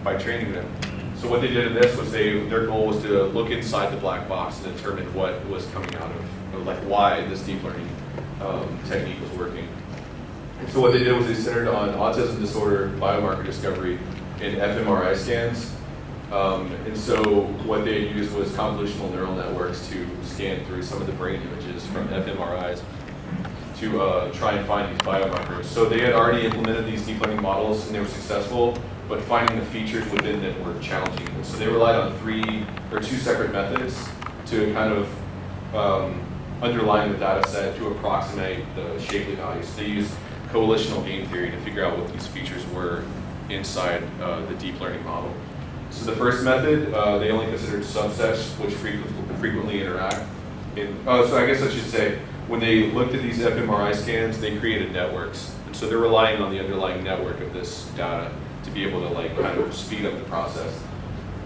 by training them. So what they did in this was their goal was to look inside the black box and determine what was coming out of, like why this deep learning technique was working. And so what they did was they centered on autism disorder biomarker discovery in fMRI scans. And so what they used was convolutional neural networks to scan through some of the brain images from fMRIs to try and find these biomarkers. So they had already implemented these deep learning models and they were successful, but finding the features within them were challenging. And so they relied on two separate methods to kind of underline the data set to approximate the Shapley values. They used coalitional game theory to figure out what these features were inside the deep learning model. So the first method, they only considered subsets which frequently interact. So I guess I should say, when they looked at these fMRI scans, they created networks. And so they're relying on the underlying network of this data to be able to kind of speed up the process.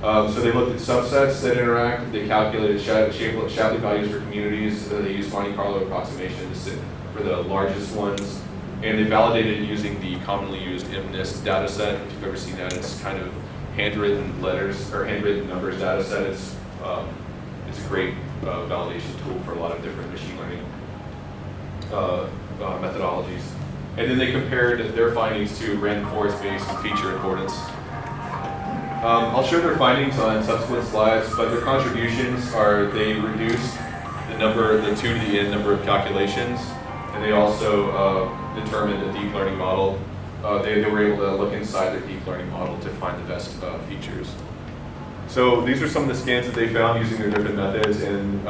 So they looked at subsets that interact. They calculated Shapley values for communities. They used Monte Carlo approximation for the largest ones. And they validated using the commonly used MNIST data set. If you've ever seen that, it's kind of handwritten letters or handwritten numbers data set. It's a great validation tool for a lot of different machine learning methodologies. And then they compared their findings to random forest-based feature accordance. I'll show their findings on subsequent slides, but their contributions are they reduced the 2 to the n number of calculations, and they also determined a deep learning model. They were able to look inside their deep learning model to find the best features. So these are some of the scans that they found using their different methods, and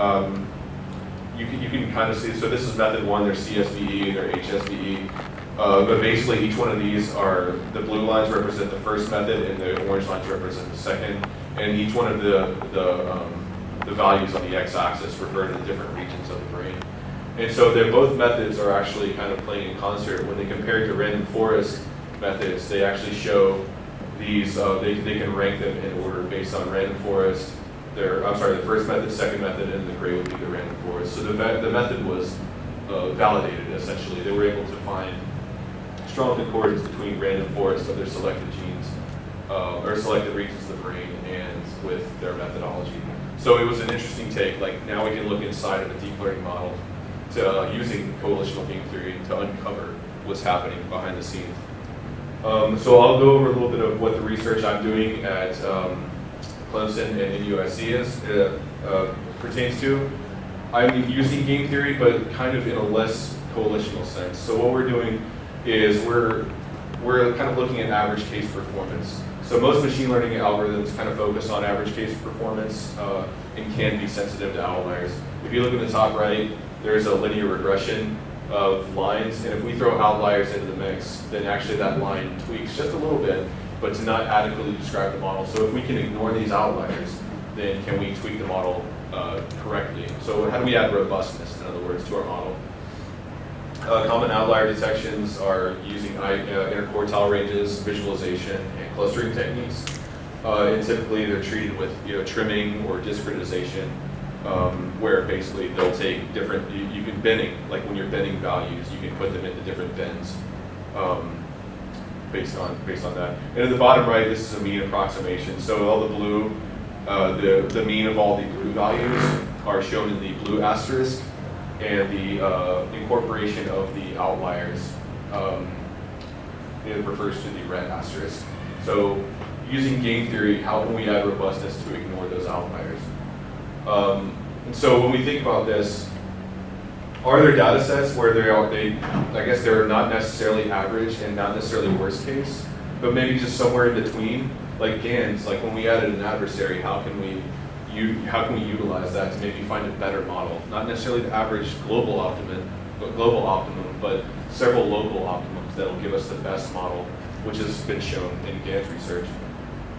you can kind of see, so this is method 1, their CSVE, their HSVE. But basically each one of these are, the blue lines represent the first method and the orange lines represent the second. And each one of the values on the x-axis refer to the different regions of the brain. And so both methods are actually kind of playing in concert. When they compare to random forest methods, they actually show these, they can rank them in order based on random forest. The first method, second method, and the gray would be the random forest. So the method was validated, essentially. They were able to find strong concordance between random forests of their selected genes, or selected regions of the brain, and with their methodology. So it was an interesting take. Like, now we can look inside of a deep learning model to using coalitional game theory to uncover what's happening behind the scenes. So I'll go over a little bit of what the research I'm doing at Clemson and NUSC pertains to. I'm using game theory, but kind of in a less coalitional sense. So what we're doing is we're kind of looking at average case performance. So most machine learning algorithms kind of focus on average case performance and can be sensitive to outliers. If you look at the top right, there's a linear regression of lines, and if we throw outliers into the mix, then actually that line tweaks just a little bit, but to not adequately describe the model. So if we can ignore these outliers, then can we tweak the model correctly? So how do we add robustness, in other words, to our model? Common outlier detections are using interquartile ranges, visualization, and clustering techniques. And typically they're treated with trimming or discretization, where basically they'll take different, you can binning, like when you're binning values, you can put them into different bins based on that. And at the bottom right, this is a mean approximation. So all the blue, the mean of all the blue values are shown in the blue asterisk, and the incorporation of the outliers it refers to the red asterisk. So using game theory, how can we add robustness to ignore those outliers? And so when we think about this, are there data sets where I guess they're not necessarily average and not necessarily worst case, but maybe just somewhere in between, like GANs, like when we added an adversary, how can we utilize that to maybe find a better model? Not necessarily the average global optimum, but several local optimums that will give us the best model, which has been shown in GAN's research.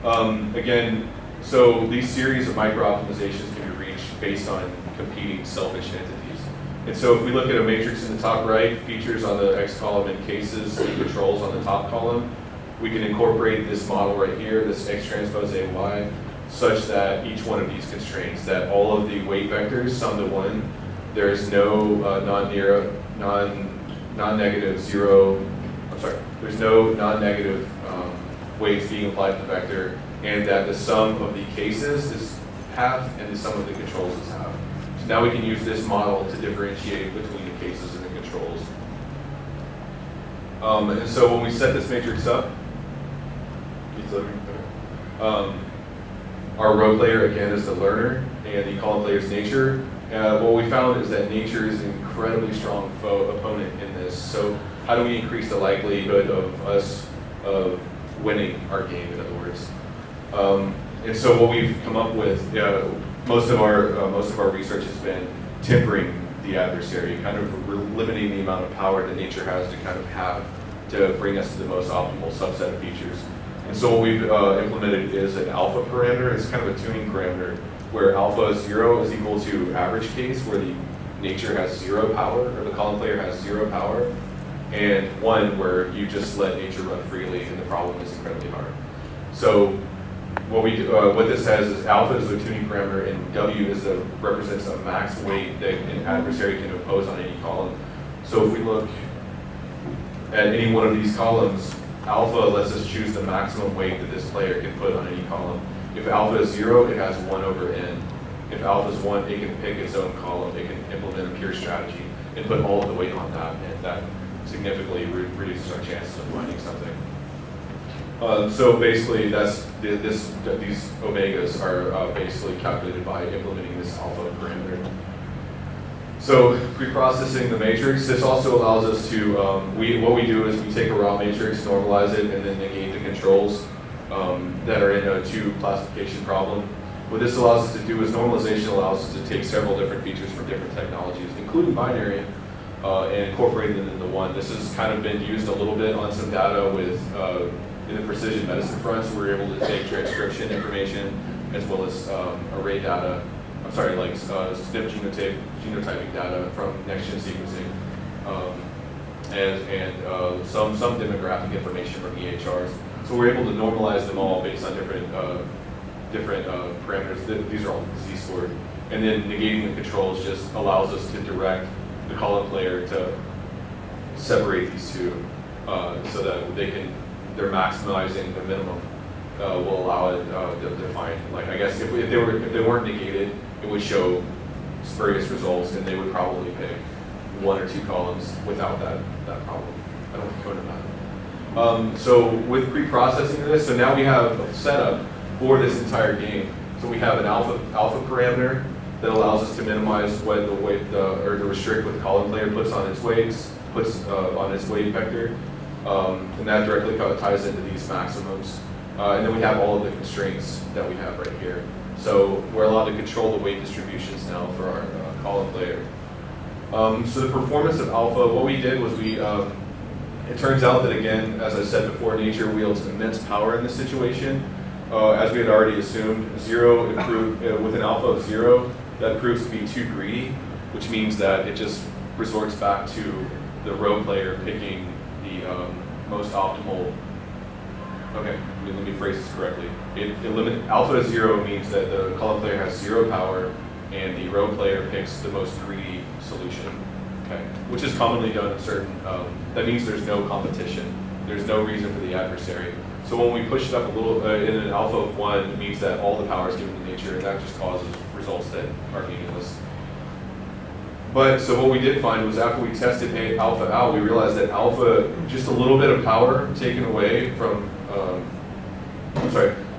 Again, so these series of micro-optimizations can be reached based on competing selfish entities. And so if we look at a matrix in the top right, features on the X column and cases and controls on the top column, we can incorporate this model right here, this X transpose AY, such that each one of these constraints, that all of the weight vectors sum to 1, there is no non-negative weights being applied to the vector, and that the sum of the cases is half and the sum of the controls is half. So now we can use this model to differentiate between the cases and the controls. And so when we set this matrix up, our row player, again, is the learner, and the column player is nature. What we found is that nature is an incredibly strong opponent in this. So how do we increase the likelihood of us winning our game, in other words? And so what we've come up with, most of our research has been tempering the adversary, kind of limiting the amount of power that nature has to kind of have to bring us to the most optimal subset of features. And so what we've implemented is an alpha parameter. It's kind of a tuning parameter where alpha 0 is equal to average case, where the nature has 0 power, or the column player has 0 power, and 1 where you just let nature run freely and the problem is incredibly hard. So what we do, what this says is alpha is the tuning parameter and W is represents a max weight that an adversary can impose on any column. So if we look at any one of these columns, alpha lets us choose the maximum weight that this player can put on any column. If alpha is 0, it has 1 over n. If alpha is 1, it can pick its own column. It can implement a pure strategy and put all of the weight on that, and that significantly reduces our chances of finding something. So basically, these omegas are basically calculated by implementing this alpha parameter. So preprocessing the matrix, this also allows us to, what we do is we take a raw matrix, normalize it, and then negate the controls that are in a 2 classification problem. What this allows us to do is normalization allows us to take several different features from different technologies, including binary, and incorporate them into one. This has kind of been used a little bit on some data with in the precision medicine front, so we're able to take transcription information as well as array data. I'm sorry, like SNP genotyping data from next-gen sequencing, and some demographic information from EHRs. So we're able to normalize them all based on different parameters. These are all z-scored. And then negating the controls just allows us to direct the column player to separate these two so that they're maximizing the minimum. Will allow it to find, like, I guess if they weren't negated, it would show spurious results, and they would probably pick 1 or 2 columns without that problem. I don't want to go into that. So with pre-processing of this, so now we have a setup for this entire game. So we have an alpha parameter that allows us to minimize what the weight or to restrict what the column player puts on its weights, on its weight vector, and that directly ties into these maximums. And then we have all of the constraints that we have right here. So we're allowed to control the weight distributions now for our column player. So the performance of alpha, what we did was it turns out that, again, as I said before, nature wields immense power in this situation. As we had already assumed, with an alpha of 0, that proves to be too greedy, which means that it just resorts back to the row player picking the most optimal. Okay, let me phrase this correctly. Alpha 0 means that the column player has 0 power, and the row player picks the most greedy solution. Okay, which is commonly done in certain. That means there's no competition. There's no reason for the adversary. So when we push it up a little in an alpha of 1, it means that all the power is given to nature, and that just causes results that are meaningless. But so what we did find was after we tested alpha out, we realized that alpha, just a little bit of power taken away from,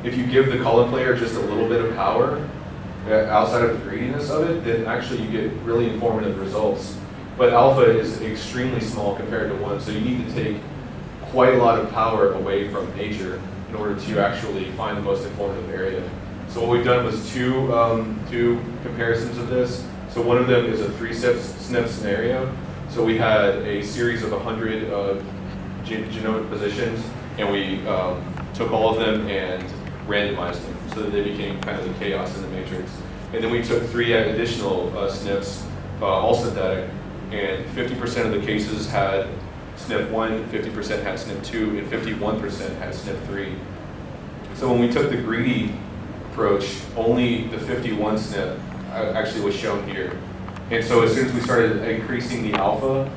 if you give the column player just a little bit of power outside of the greediness of it, then actually you get really informative results. But alpha is extremely small compared to 1, so you need to take quite a lot of power away from nature in order to actually find the most informative area. So what we've done was two comparisons of this. So one of them is a 3-SNP scenario. So we had a series of 100 genomic positions, and we took all of them and randomized them so that they became kind of the chaos in the matrix. And then we took 3 additional SNPs, all synthetic, and 50% of the cases had SNP1, 50% had SNP2, and 51% had SNP3. So when we took the greedy approach, only the 51 SNP actually was shown here. And so as soon as we started increasing the alpha,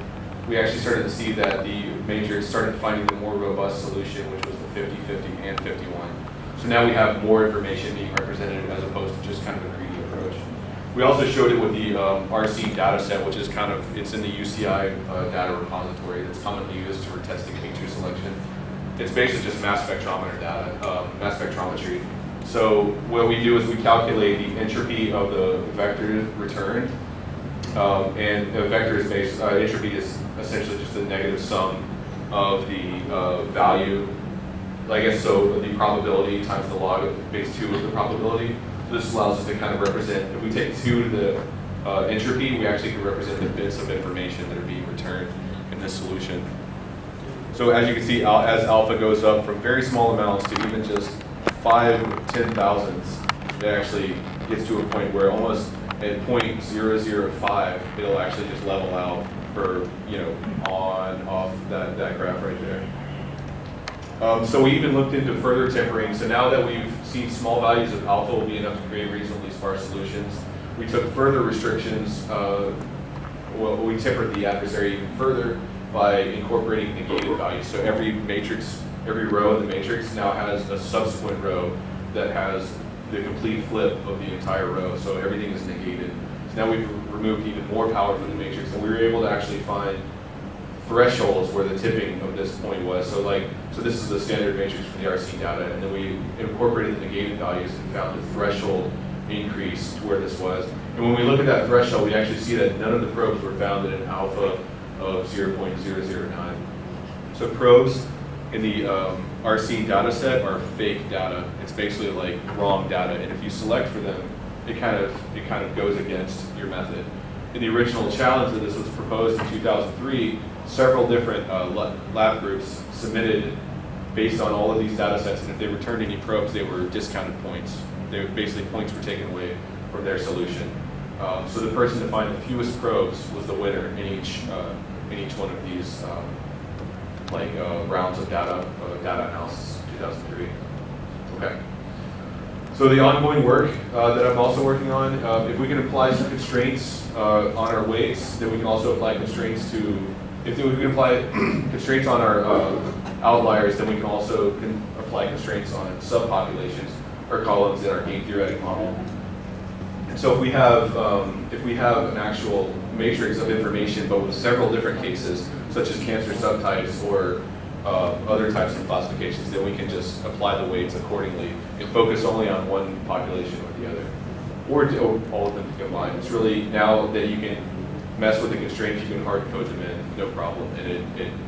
we actually started to see that the matrix started finding the more robust solution, which was the 50, 50, and 51. So now we have more information being represented as opposed to just kind of a greedy approach. We also showed it with the RC data set, which is it's in the UCI data repository that's commonly used for testing feature selection. It's basically just mass spectrometer data, mass spectrometry. So what we do is we calculate the entropy of the vector returned, and the vector is entropy is essentially just the negative sum of the value, I guess, so the probability times the log of base 2 of the probability. So this allows us to kind of represent, if we take 2 to the entropy, we actually can represent the bits of information that are being returned in this solution. So as you can see, as alpha goes up from very small amounts to even just 5/10,000ths, it actually gets to a point where almost at 0.005, it'll actually just level out for, on, off that graph right there. So we even looked into further tempering. So now that we've seen small values of alpha will be enough to create reasonably sparse solutions, we took further restrictions. We tempered the adversary even further by incorporating negated values. So every matrix, every row in the matrix now has a subsequent row that has the complete flip of the entire row. So everything is negated. So now we've removed even more power from the matrix, and we were able to actually find thresholds where the tipping of this point was. So this is the standard matrix for the RC data, and then we incorporated the negated values and found a threshold increase to where this was. And when we look at that threshold, we actually see that none of the probes were found at an alpha of 0.009. So probes in the RC data set are fake data. It's basically like wrong data, and if you select for them, it kind of goes against your method. In the original challenge that this was proposed in 2003, several different lab groups submitted based on all of these data sets, and if they returned any probes, they were discounted points. Basically, points were taken away from their solution. So the person to find the fewest probes was the winner in each one of these rounds of data analysis in 2003. Okay. So the ongoing work that I'm also working on, if we can apply some constraints on our weights, then we can also apply constraints if we can apply constraints on our outliers, then we can also apply constraints on subpopulations or columns in our game theoretic model. And so if we have an actual matrix of information, but with several different cases, such as cancer subtypes or other types of classifications, then we can just apply the weights accordingly and focus only on one population or the other, or all of them combined. It's really, now that you can mess with the constraints, you can hard code them in, no problem, and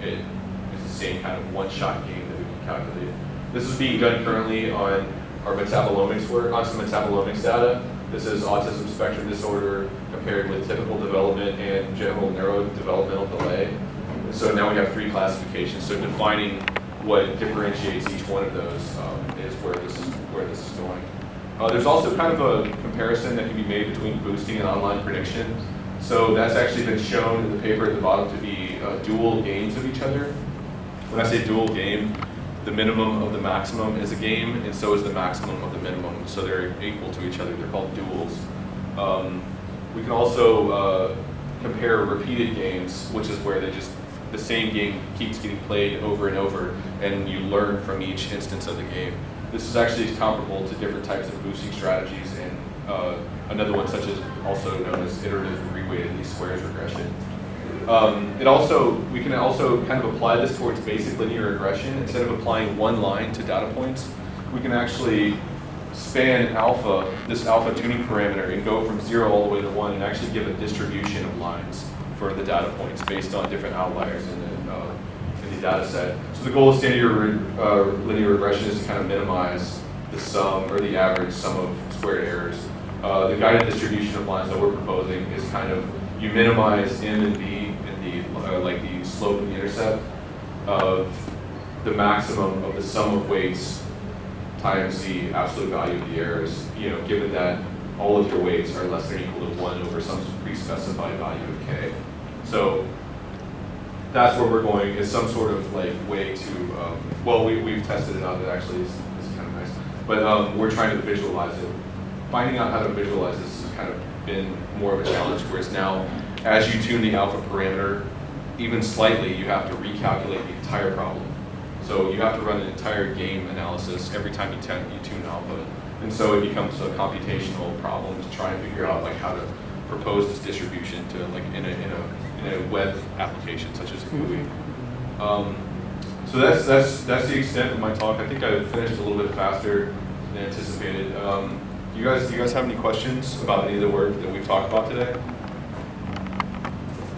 it's the same kind of one-shot game that we can calculate. This is being done currently on our metabolomics work, on some metabolomics data. This is autism spectrum disorder compared with typical development and general neurodevelopmental delay. So now we have 3 classifications. So defining what differentiates each one of those is where this is going. There's also kind of a comparison that can be made between boosting and online prediction. So that's actually been shown in the paper at the bottom to be dual games of each other. When I say dual game, the minimum of the maximum is a game, and so is the maximum of the minimum. So they're equal to each other. They're called duals. We can also compare repeated games, which is where the same game keeps getting played over and over, and you learn from each instance of the game. This is actually comparable to different types of boosting strategies, and another one such as also known as iterative reweighted least squares regression. We can also kind of apply this towards basic linear regression. Instead of applying one line to data points, we can actually span this alpha tuning parameter and go from 0 all the way to 1 and actually give a distribution of lines for the data points based on different outliers in the data set. So the goal of standard linear regression is to kind of minimize the sum or the average sum of squared errors. The guided distribution of lines that we're proposing is kind of, you minimize M and B in the the slope and the intercept of the maximum of the sum of weights times the absolute value of the errors, given that all of your weights are less than or equal to 1 over some pre-specified value of k. So that's where we're going, is some sort of way to, we've tested it out, it actually is kind of nice, but we're trying to visualize it. Finding out how to visualize this has kind of been more of a challenge, whereas now, as you tune the alpha parameter, even slightly, you have to recalculate the entire problem. So you have to run an entire game analysis every time you tune alpha. And so it becomes a computational problem to try and figure out how to propose this distribution to in a web application such as a GUI. So that's the extent of my talk. I think I finished a little bit faster than anticipated. Do you guys have any questions about any of the work that we've talked about today?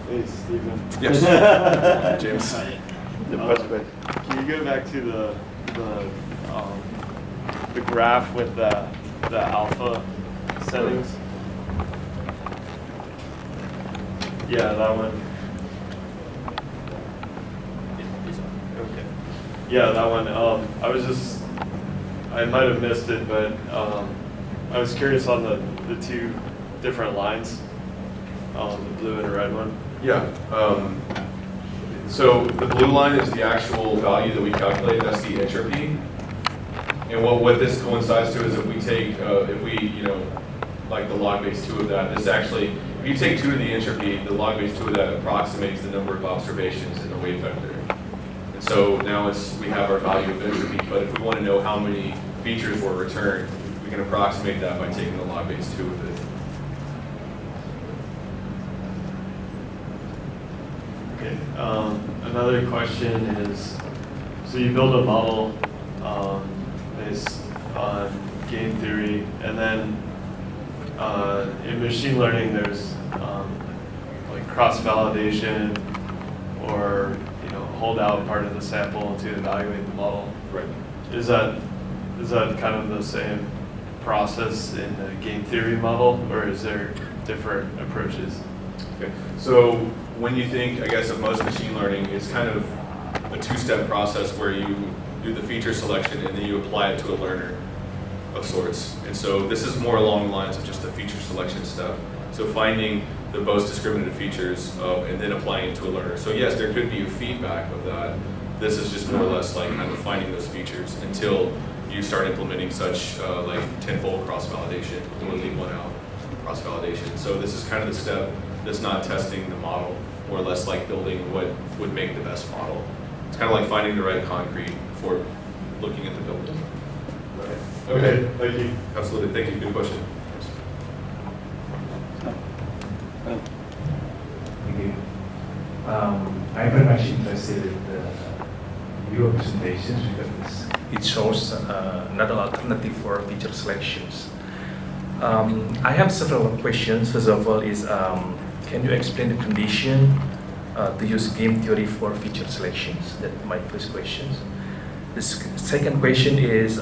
Hey, Stephen. Yes. James. Can you go back to the graph with the alpha settings? Yeah, that one. Yeah, that one. I might have missed it, but I was curious on the two different lines, the blue and red one. Yeah. So the blue line is the actual value that we calculate. That's the entropy. And what this coincides to is if we take, like the log base 2 of that, this actually, if you take 2 to the entropy, the log base 2 of that approximates the number of observations in the wave vector. And so now we have our value of entropy, but if we want to know how many features were returned, we can approximate that by taking the log base 2 of it. Okay. Another question is, so you build a model based on game theory, and then in machine learning, there's like cross-validation, or hold out part of the sample to evaluate the model. Right. Is that kind of the same process in the game theory model, or is there different approaches? Okay. So when you think, I guess, of most machine learning, it's kind of a two-step process where you do the feature selection and then you apply it to a learner of sorts. And so this is more along the lines of just the feature selection step. So finding the most discriminative features and then applying it to a learner. So yes, there could be a feedback of that. This is just more or less like kind of finding those features until you start implementing such like tenfold cross-validation or leave one out cross-validation. So this is kind of the step that's not testing the model, more or less like building what would make the best model. It's kind of like finding the right concrete before looking at the building. Okay, thank you. Absolutely, thank you, good question. Thank you. I'm very much interested in your presentations because it shows another alternative for feature selections. I have several questions. First of all is, can you explain the condition to use game theory for feature selections? That's my first question. The second question is,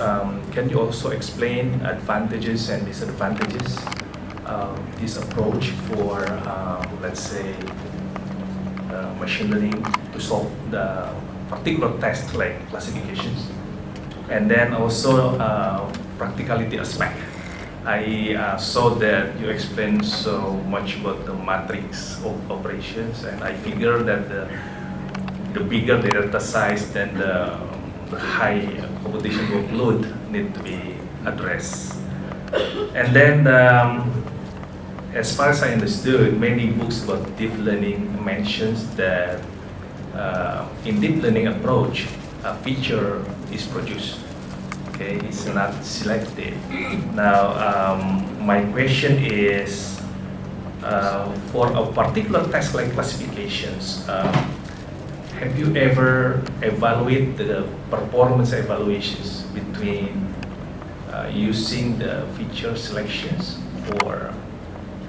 can you also explain advantages and disadvantages this approach for, let's say, machine learning to solve the particular tasks like classifications? And then also practicality aspect. I saw that you explained so much about the matrix of operations, and I figure that the bigger the data size, then the high computation workload need to be addressed. And then, as far as I understood, many books about deep learning mentions that in deep learning approach, a feature is produced. Okay, it's not selected. Now, my question is, for a particular task like classifications, have you ever evaluated the performance evaluations between using the feature selections for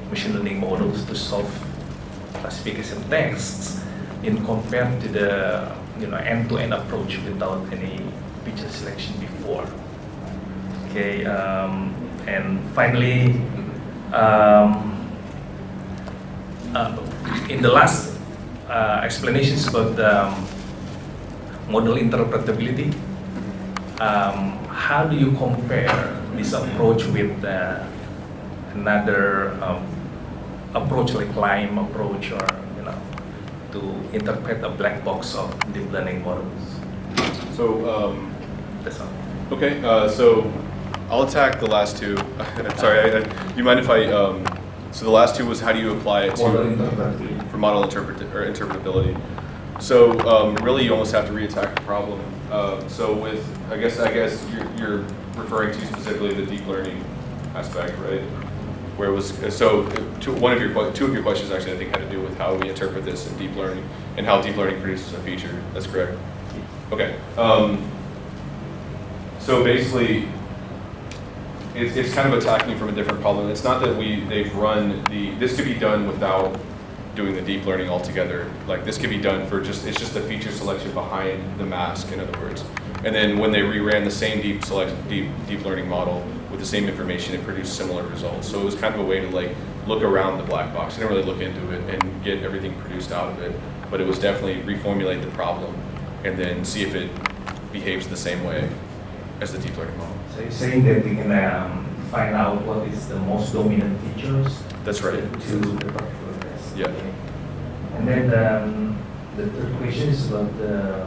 machine learning models to solve classification tasks in compared to the end-to-end approach without any feature selection before? Okay, and finally, in the last explanations about the model interpretability, how do you compare this approach with another approach like LIME approach, or to interpret a black box of deep learning models? So, That's all. okay, so I'll attack the last two. Sorry, you mind if I, so the last two was how do you apply it for model interpretability. So really you almost have to re-attack the problem. So with, I guess you're referring to specifically the deep learning aspect, right? Where it was, so two of your questions actually I think had to do with how we interpret this in deep learning and how deep learning produces a feature. That's correct. Okay. So basically, it's kind of attacking from a different problem. It's not that they've run this could be done without doing the deep learning altogether. Like this could be done for it's just the feature selection behind the mask, in other words. And then when they reran the same deep learning model with the same information, it produced similar results. So it was kind of a way to like look around the black box. They didn't really look into it and get everything produced out of it, but it was definitely reformulate the problem and then see if it behaves the same way as the deep learning model. So you're saying that we can find out what is the most dominant features That's right. to the particular test. Yeah. Okay. And then the third question is about the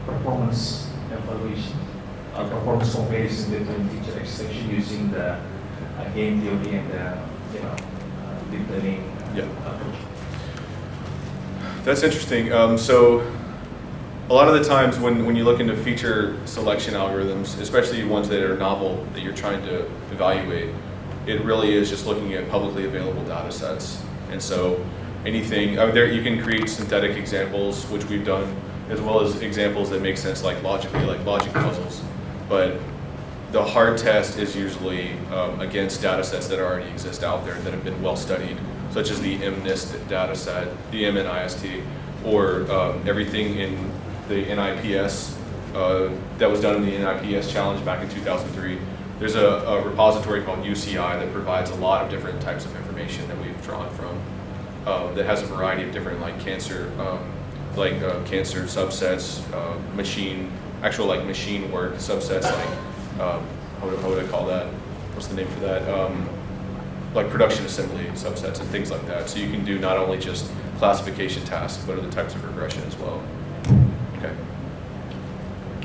performance evaluation, performance comparison between feature extraction using the game theory and the deep learning approach. That's interesting. So a lot of the times when you look into feature selection algorithms, especially ones that are novel that you're trying to evaluate, it really is just looking at publicly available data sets. And so anything, there you can create synthetic examples, which we've done, as well as examples that make sense like logically, like logic puzzles. But the hard test is usually against data sets that already exist out there that have been well studied, such as the MNIST data set, the MNIST, or everything in the NIPS that was done in the NIPS challenge back in 2003. There's a repository called UCI that provides a lot of different types of information that we've drawn from that has a variety of different cancer cancer subsets, machine work subsets, how would I call that? What's the name for that? Like production assembly subsets and things like that. So you can do not only just classification tasks, but other types of regression as well. Okay.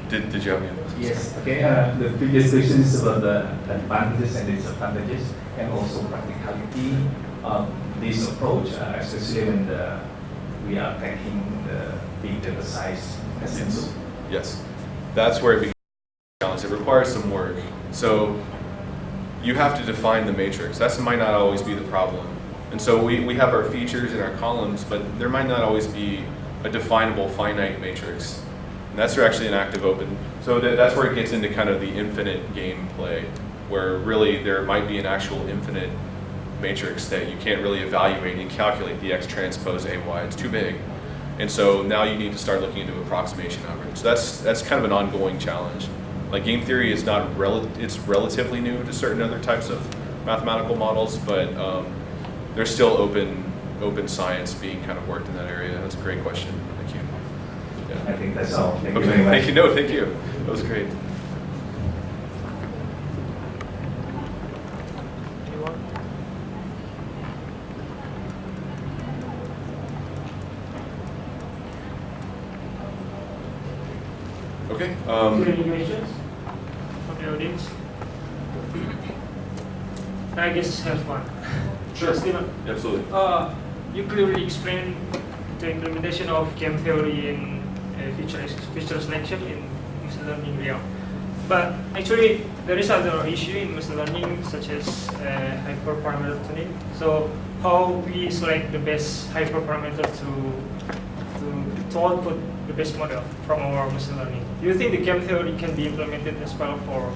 Did you have any other questions? Yes. Okay. The previous question is about the advantages and disadvantages, and also practicality of this approach, especially when we are taking the big data size as input. Yes. That's where it becomes a challenge. It requires some work. So you have to define the matrix. That might not always be the problem. And so we have our features and our columns, but there might not always be a definable finite matrix. And that's actually an active open. So that's where it gets into kind of the infinite game play, where really there might be an actual infinite matrix that you can't really evaluate and calculate the X transpose AY. It's too big. And so now you need to start looking into approximation algorithms. So that's kind of an ongoing challenge. Like game theory is not it's relatively new to certain other types of mathematical models, but there's still open science being kind of worked in that area. That's a great question. Thank you. Yeah. I think that's all. Thank you Okay, very much. thank you. No, thank you. That was great. Okay. Any questions from the audience? I guess have one. Sure. Steven, Absolutely. you clearly explained the implementation of game theory in feature selection in machine learning realm. But actually, there is other issue in machine learning, such as hyperparameter tuning. So, how we select the best hyperparameter to output the best model from our machine learning? Do you think the game theory can be implemented as well for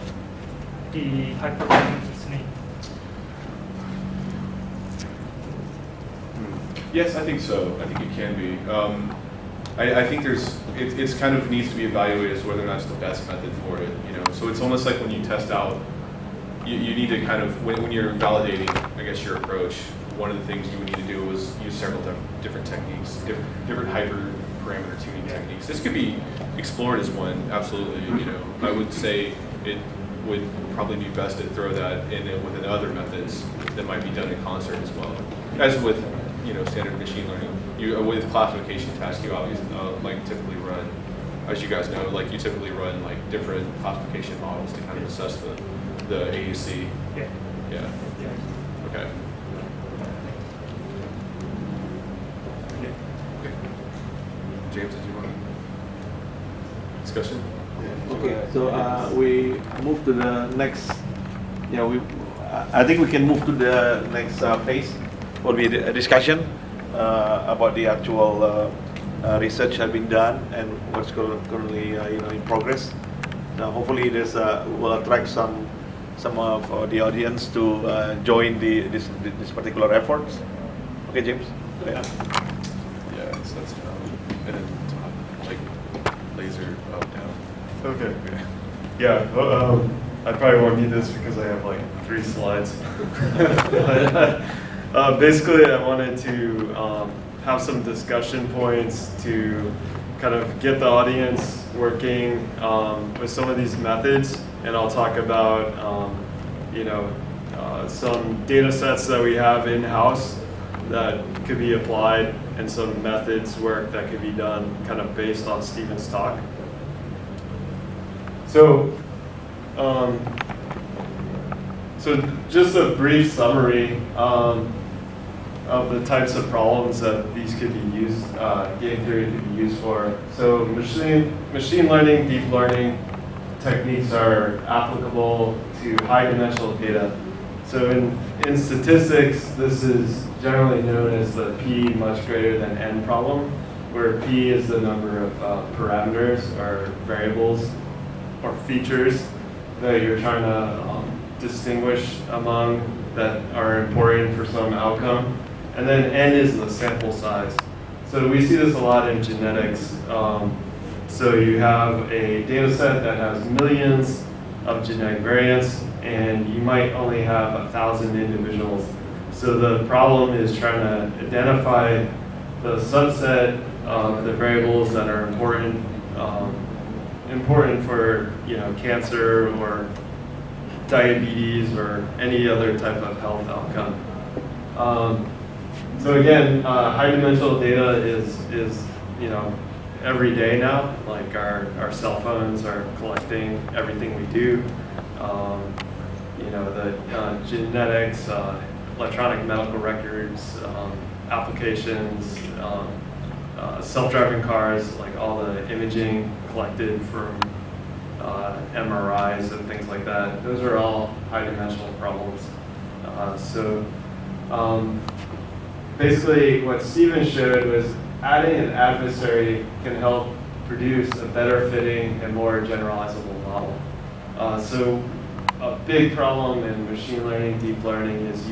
the hyperparameter tuning? Yes, I think so. I think it can be. I think it's kind of needs to be evaluated as whether or not it's the best method for it. So it's almost like when you test out, you need to kind of when you're validating, I guess, your approach. One of the things you would need to do is use several different techniques, different hyperparameter tuning techniques. This could be explored as one, absolutely. I would say it would probably be best to throw that in with other methods that might be done in concert as well, as with standard machine learning. With classification tasks, you obviously typically run, as you guys know, you typically run different classification models to kind of assess the AUC. Yeah. Yeah. Okay. James, did you want to discussion? Okay, so we move to the next. I think we can move to the next phase. Will be a discussion about the actual research have been done and what's currently in progress. Now, hopefully, this will attract some of the audience to join this particular effort. Okay, James. Yeah. Yeah, so that's and then laser up down. Okay. Yeah. Well, I probably won't need this because I have 3 slides. Basically, I wanted to have some discussion points to kind of get the audience working with some of these methods, and I'll talk about some data sets that we have in-house that could be applied, and some methods work that could be done kind of based on Stephen's talk. So, so just a brief summary of the types of problems that these could be used, game theory could be used for. So machine learning, deep learning techniques are applicable to high dimensional data. So in statistics, this is generally known as the P much greater than N problem, where P is the number of parameters or variables or features that you're trying to distinguish among that are important for some outcome. And then N is the sample size. So we see this a lot in genetics. So you have a data set that has millions of genetic variants, and you might only have 1,000 individuals. So the problem is trying to identify the subset of the variables that are important for cancer or diabetes or any other type of health outcome. So again, high dimensional data is every day now. Like our cell phones are collecting everything we do. The genetics, electronic medical records, applications, self-driving cars, like all the imaging collected from MRIs and things like that. Those are all high-dimensional problems. Basically, what Stephen showed was adding an adversary can help produce a better fitting and more generalizable model. So a big problem in machine learning, deep learning is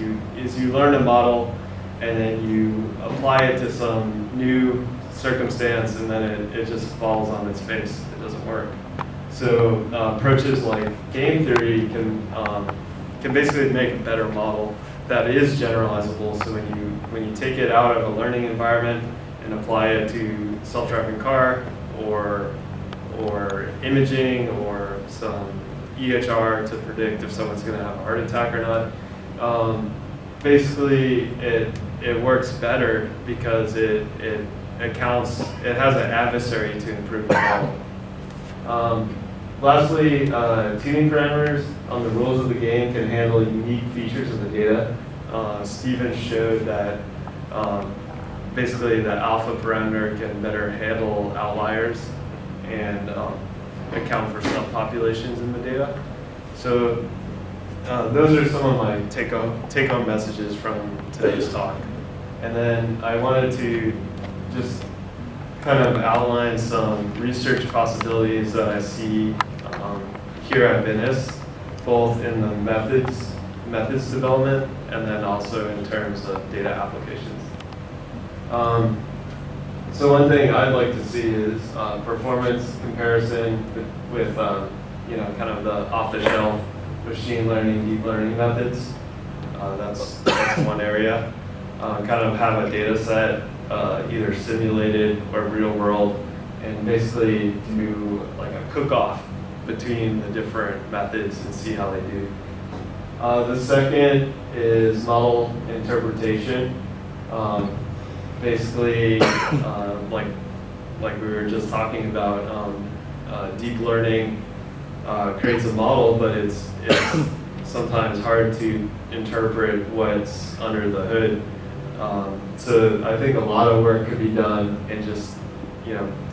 you learn a model and then you apply it to some new circumstance, and then it just falls on its face. It doesn't work. So approaches like game theory can basically make a better model that is generalizable. So when you take it out of a learning environment and apply it to self-driving car or imaging or some EHR to predict if someone's going to have a heart attack or not, basically it works better because it has an adversary to improve the model. Lastly, tuning parameters on the rules of the game can handle unique features of the data. Stephen showed that basically the alpha parameter can better handle outliers and account for subpopulations in the data. So those are some of my take-home messages from today's talk. And then I wanted to just kind of outline some research possibilities that I see here at BINIS, both in the methods development and then also in terms of data applications. So one thing I'd like to see is performance comparison with kind of the off-the-shelf machine learning, deep learning methods. That's one area. Kind of have a data set, either simulated or real world, and basically do like a cook-off between the different methods and see how they do. The second is model interpretation. Basically, like we were just talking about, deep learning creates a model, but it's sometimes hard to interpret what's under the hood. So I think a lot of work could be done in just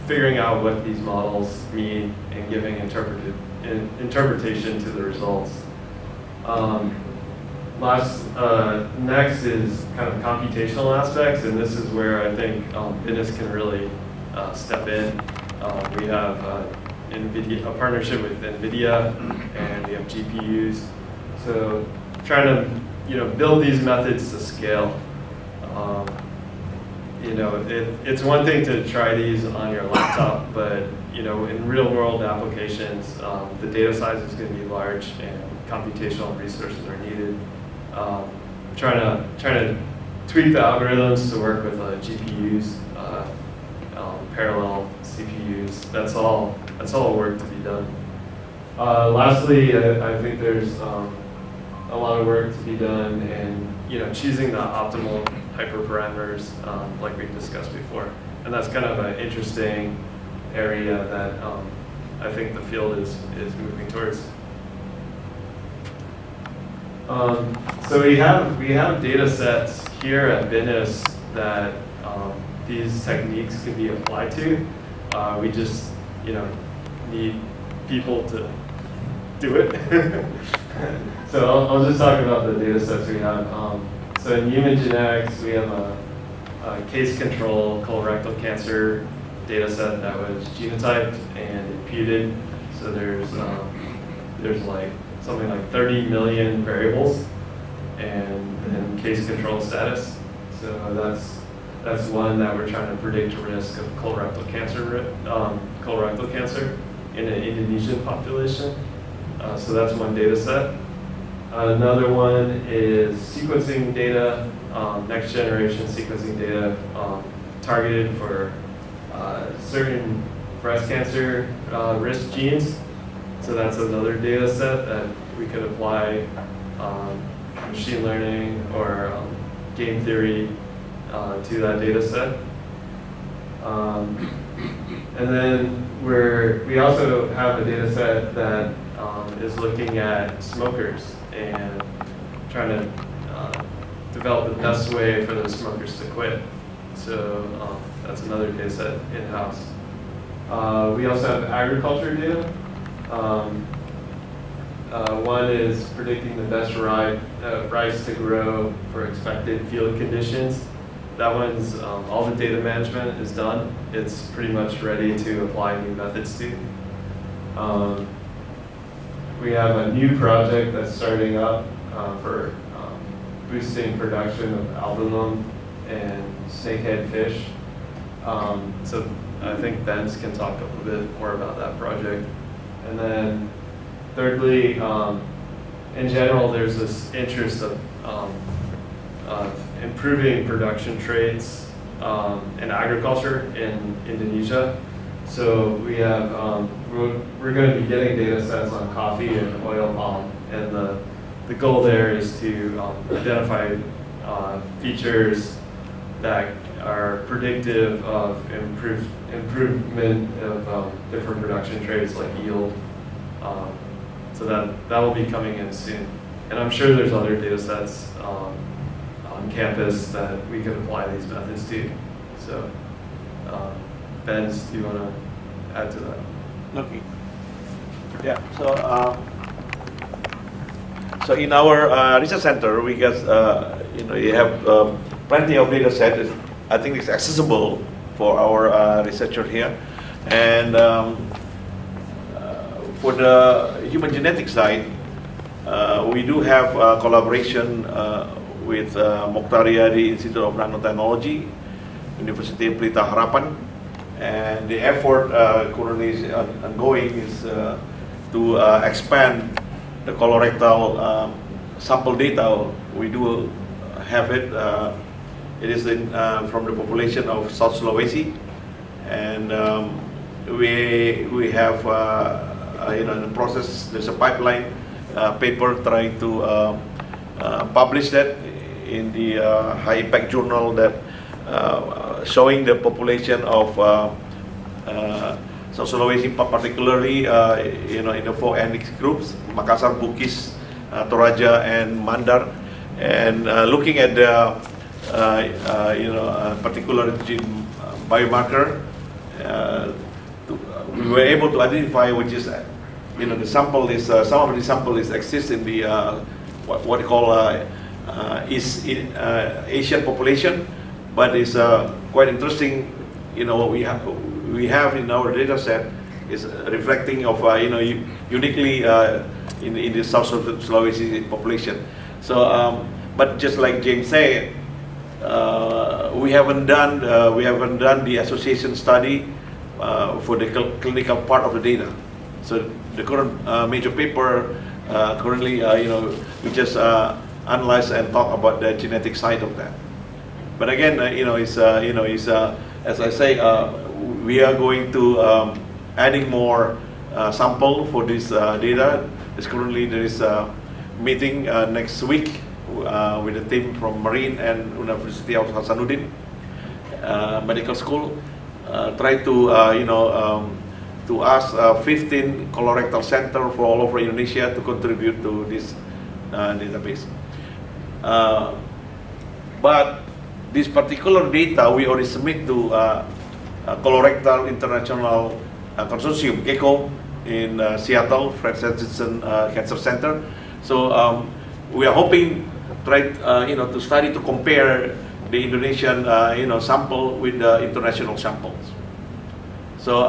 figuring out what these models mean and giving interpretation to the results. Next is kind of computational aspects, and this is where I think BINIS can really step in. We have a partnership with NVIDIA, and we have GPUs. So trying to build these methods to scale. It's one thing to try these on your laptop, but in real world applications, the data size is going to be large and computational resources are needed. Trying to tweak the algorithms to work with GPUs parallel CPUs. That's all work to be done. Lastly, I think there's a lot of work to be done in choosing the optimal hyperparameters, like we discussed before, and that's kind of an interesting area that I think the field is moving towards. So we have data sets here at BINIS that these techniques can be applied to. We just need people to do it. So I'll just talk about the data sets we have. So in human genetics, we have a case control colorectal cancer data set that was genotyped and imputed. So there's like something like 30 million variables and case control status. So that's one that we're trying to predict risk of colorectal cancer in an Indonesian population. So that's one data set. Another one is sequencing data, next generation sequencing data targeted for certain breast cancer risk genes. So that's another data set that we could apply machine learning or game theory to that data set. And then we also have a data set that is looking at smokers and trying to develop the best way for those smokers to quit. So that's another data set in-house. We also have agriculture data. One is predicting the best rice to grow for expected field conditions. That one's, all the data management is done. It's pretty much ready to apply new methods to. We have a new project that's starting up for boosting production of albumin and snakehead fish. So I think Benz can talk a little bit more about that project. And then thirdly, in general, there's this interest of improving production traits in agriculture in Indonesia. So we have, we're going to be getting data sets on coffee and oil palm, and the goal there is to identify features that are predictive of improvement of different production traits like yield. So that will be coming in soon. And I'm sure there's other data sets on campus that we could apply these methods to. So Benz, do you want to add to that? Okay. Yeah. So in our research center, we got you have plenty of data sets. I think it's accessible for our researcher here, and for the human genetics side, we do have collaboration with Mokhtar Riyadi Institute of Nanotechnology, University of Pelita Harapan, and the effort currently is ongoing is to expand the colorectal sample data. We do have it. It is from the population of South Sulawesi, and we have in the process. There's a pipeline paper trying to publish that in the high impact journal that showing the population of South Sulawesi, particularly in the four ethnic groups: Makassar, Bugis, Toraja, and Mandar, and looking at the particular gene biomarker, we were able to identify which is the sample is some of the sample is exists in the what we call East Asian population, but it's quite interesting. What we have in our data set is reflecting of uniquely in the South Sulawesi population. So, but just like James said, we haven't done the association study for the clinical part of the data. So the current major paper currently, we just analyze and talk about the genetic side of that. But again, it's as I say, we are going to adding more sample for this data. Currently there is a meeting next week with a team from Marine and University of Hasanuddin Medical School. Try to to ask 15 colorectal center for all over Indonesia to contribute to this database. But this particular data we already submit to Colorectal International Consortium, GECO, in Seattle, Fred Hutchinson Cancer Center. So we are hoping to study to compare the Indonesian sample with the international samples. So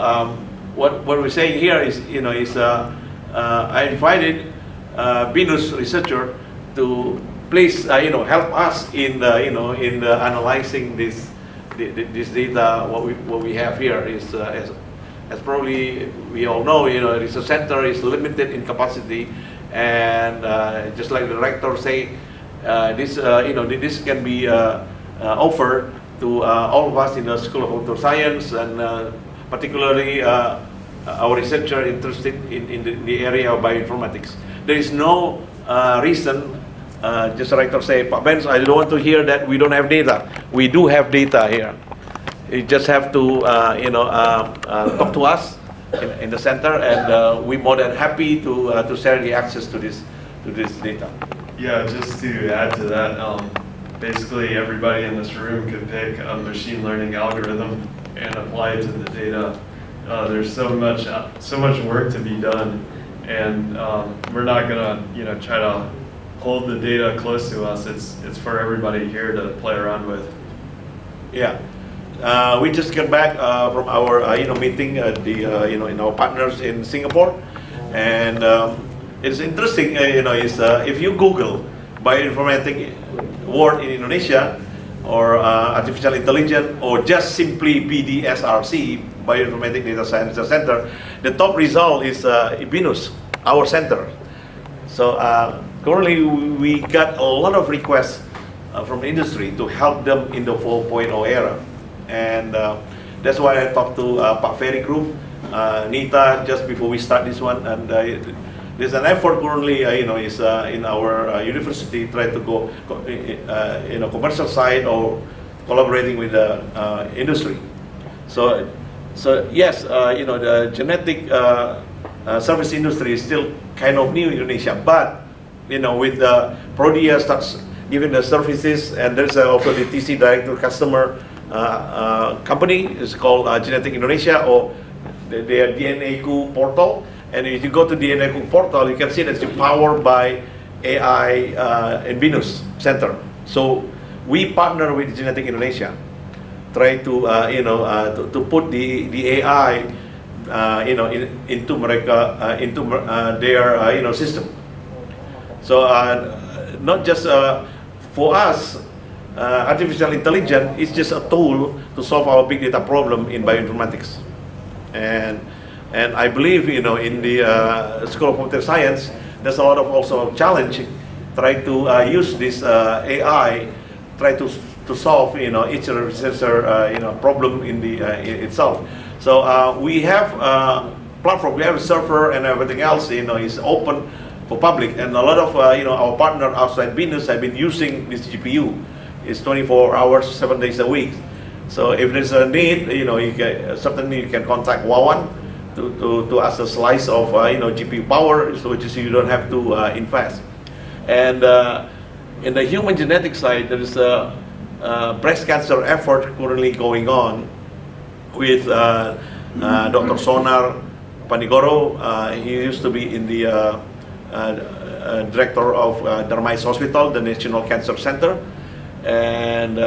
what we're saying here is I invited Venus researcher to please help us in the analyzing this data. What we have here is as probably we all know, research center is limited in capacity, and just like the rector say, this can be offered to all of us in the School of Computer Science, and particularly our researcher interested in the area of bioinformatics. There is no reason, just the rector say, Pak Benz, I don't want to hear that we don't have data. We do have data here. You just have to talk to us in the center, and we're more than happy to share the access to this data. Yeah, just to add to that, basically everybody in this room could pick a machine learning algorithm and apply it to the data. There's so much work to be done, and we're not gonna try to hold the data close to us. It's for everybody here to play around with. Yeah. We just got back from our meeting at the in our partners in Singapore, and it's interesting. If you Google bioinformatics word in Indonesia or artificial intelligence or just simply BDSRC, Bioinformatics Data Science Center, the top result is Venus, our center. So currently we got a lot of requests from the industry to help them in the 4.0 era. And that's why I talked to Pak Ferry Group, Nita, just before we start this one. And there's an effort currently, is in our university, try to go, commercial side or collaborating with the industry. So yes, the genetic service industry is still kind of new in Indonesia, but with the Prodia starts giving the services, and there's also the TC direct to customer company is called Genetic Indonesia, or their DNAku portal. And if you go to DNAku portal, you can see that it's powered by AI in Venus Center. So we partner with Genetic Indonesia, try to to put the AI into their system. So not just for us. Artificial intelligence is just a tool to solve our big data problem in bioinformatics, and I believe in the School of Computer Science there's a lot of also challenge try to use this AI, try to solve each researcher problem in the itself. So we have platform, we have a server, and everything else is open for public, and a lot of our partner outside Venus have been using this GPU. It's 24 hours, 7 days a week. So if there's a need, certainly you can contact Wawan to ask a slice of GPU power, so which is you don't have to invest. And in the human genetic side, there is a breast cancer effort currently going on with Dr. Sonar Panigoro. He used to be in the director of Darmais Hospital, the National Cancer Center. And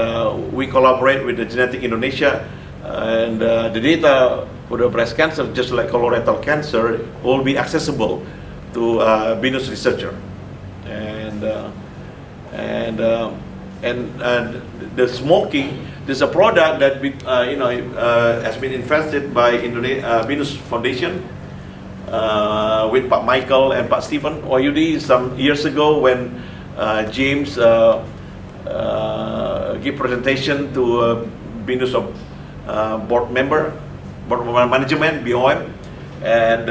we collaborate with the Genetic Indonesia, and the data for the breast cancer, just like colorectal cancer, will be accessible to Venus researcher. And the smoking, there's a product that has been invested by Venus Foundation with Pak Michael and Pak Stephen Oyudi some years ago when James give presentation to Venus board member management (BOM), and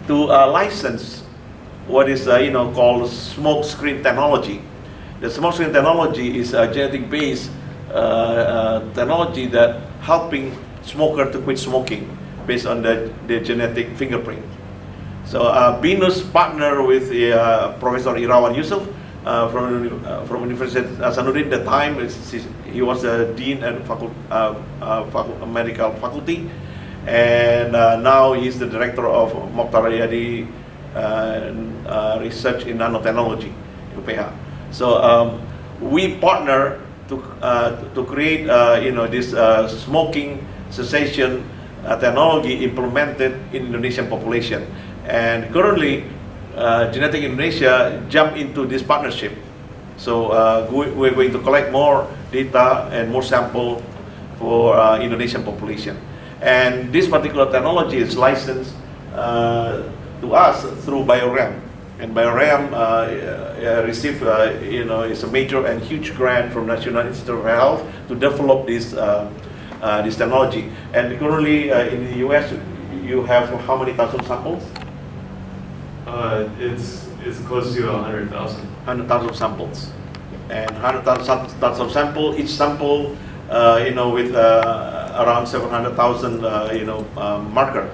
to license what is called smoke screen technology. The smoke screen technology is a genetic-based technology that helping smoker to quit smoking based on the genetic fingerprint. So Binus partnered with Professor Irawan Yusuf from University Hasanuddin. At the time, he was the dean at medical faculty, and now he's the director of Mokhtar Yadi Research in Nanotechnology, UPH. So we partner to create this smoking cessation technology implemented in Indonesian population, and currently Genetic Indonesia jumped into this partnership. So we're going to collect more data and more sample for Indonesian population, and this particular technology is licensed to us through BioRem. And BioRem received, it's a major and huge grant from National Institute of Health to develop this technology. And currently in the US, you have how many thousand samples? It's close to 100,000. 100,000 samples, and 100,000 samples. Each sample, with around 700,000, marker,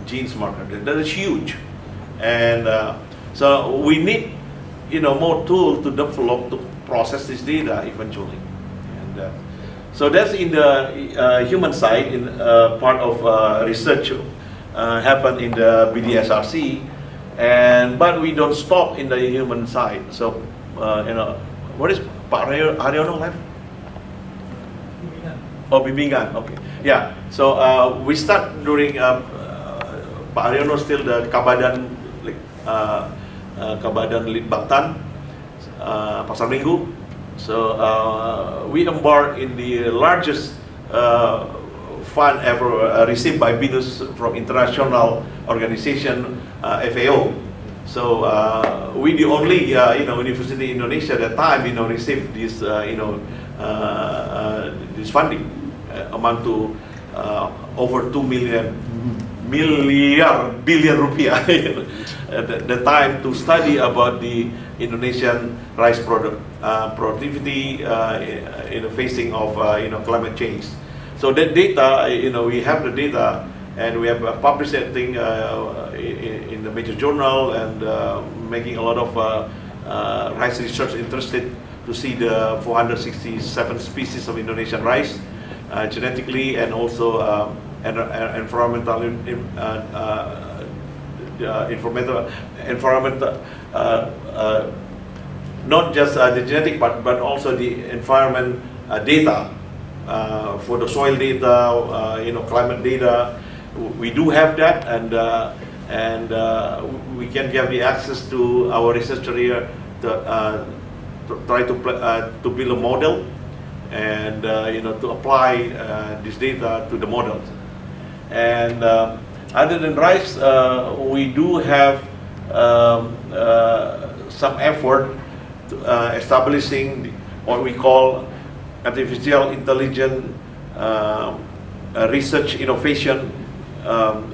genes marker. That is huge. And so we need, more tools to develop to process this data eventually. And so that's in the human side, in part of research happen in the BDSRC, but we don't stop in the human side. So what is Pak Haryono left? Oh, bimbingan. Okay. Yeah. So we start during Pak Haryono still the Kabadan Litbangtan, Pasar Minggu. So we embarked in the largest fund ever received by Binus from international organization FAO. So we the only university in Indonesia at that time received this this funding amount to over 2 billion rupiah at the time to study about the Indonesian rice productivity in the facing of climate change. So that data, we have the data, and we have published that thing in the major journal, and making a lot of rice research interested to see the 467 species of Indonesian rice genetically, and also environmental not just the genetic part, but also the environment data for the soil data, climate data. We do have that, and we can give the access to our research area to try to build a model, and to apply this data to the models. And other than rice, we do have some effort to establishing what we call artificial intelligence research innovation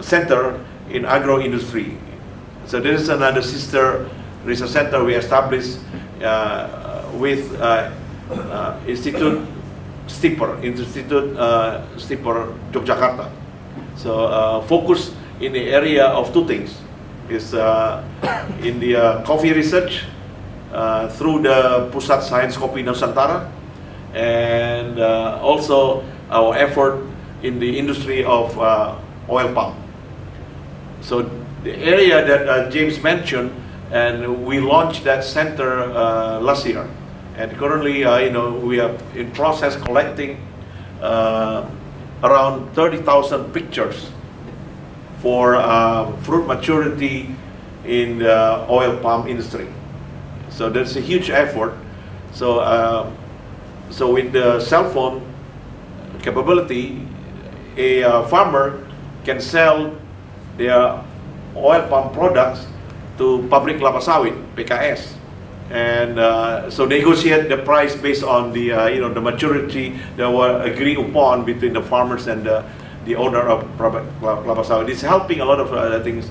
center in agro industry. So there is another sister research center we established with Institute Stipper Yogyakarta. So focus in the area of two things: is in the coffee research through the Pusat Sains Kopi Nusantara, and also our effort in the industry of oil palm. So the area that James mentioned, and we launched that center last year, and currently we are in process collecting around 30,000 pictures for fruit maturity in the oil palm industry. So that's a huge effort. So so with the cell phone capability, a farmer can sell their oil palm products to pabrik kelapa sawit (PKS), and so negotiate the price based on the the maturity that were agreed upon between the farmers and the the owner of kelapa sawit. It's helping a lot of other things,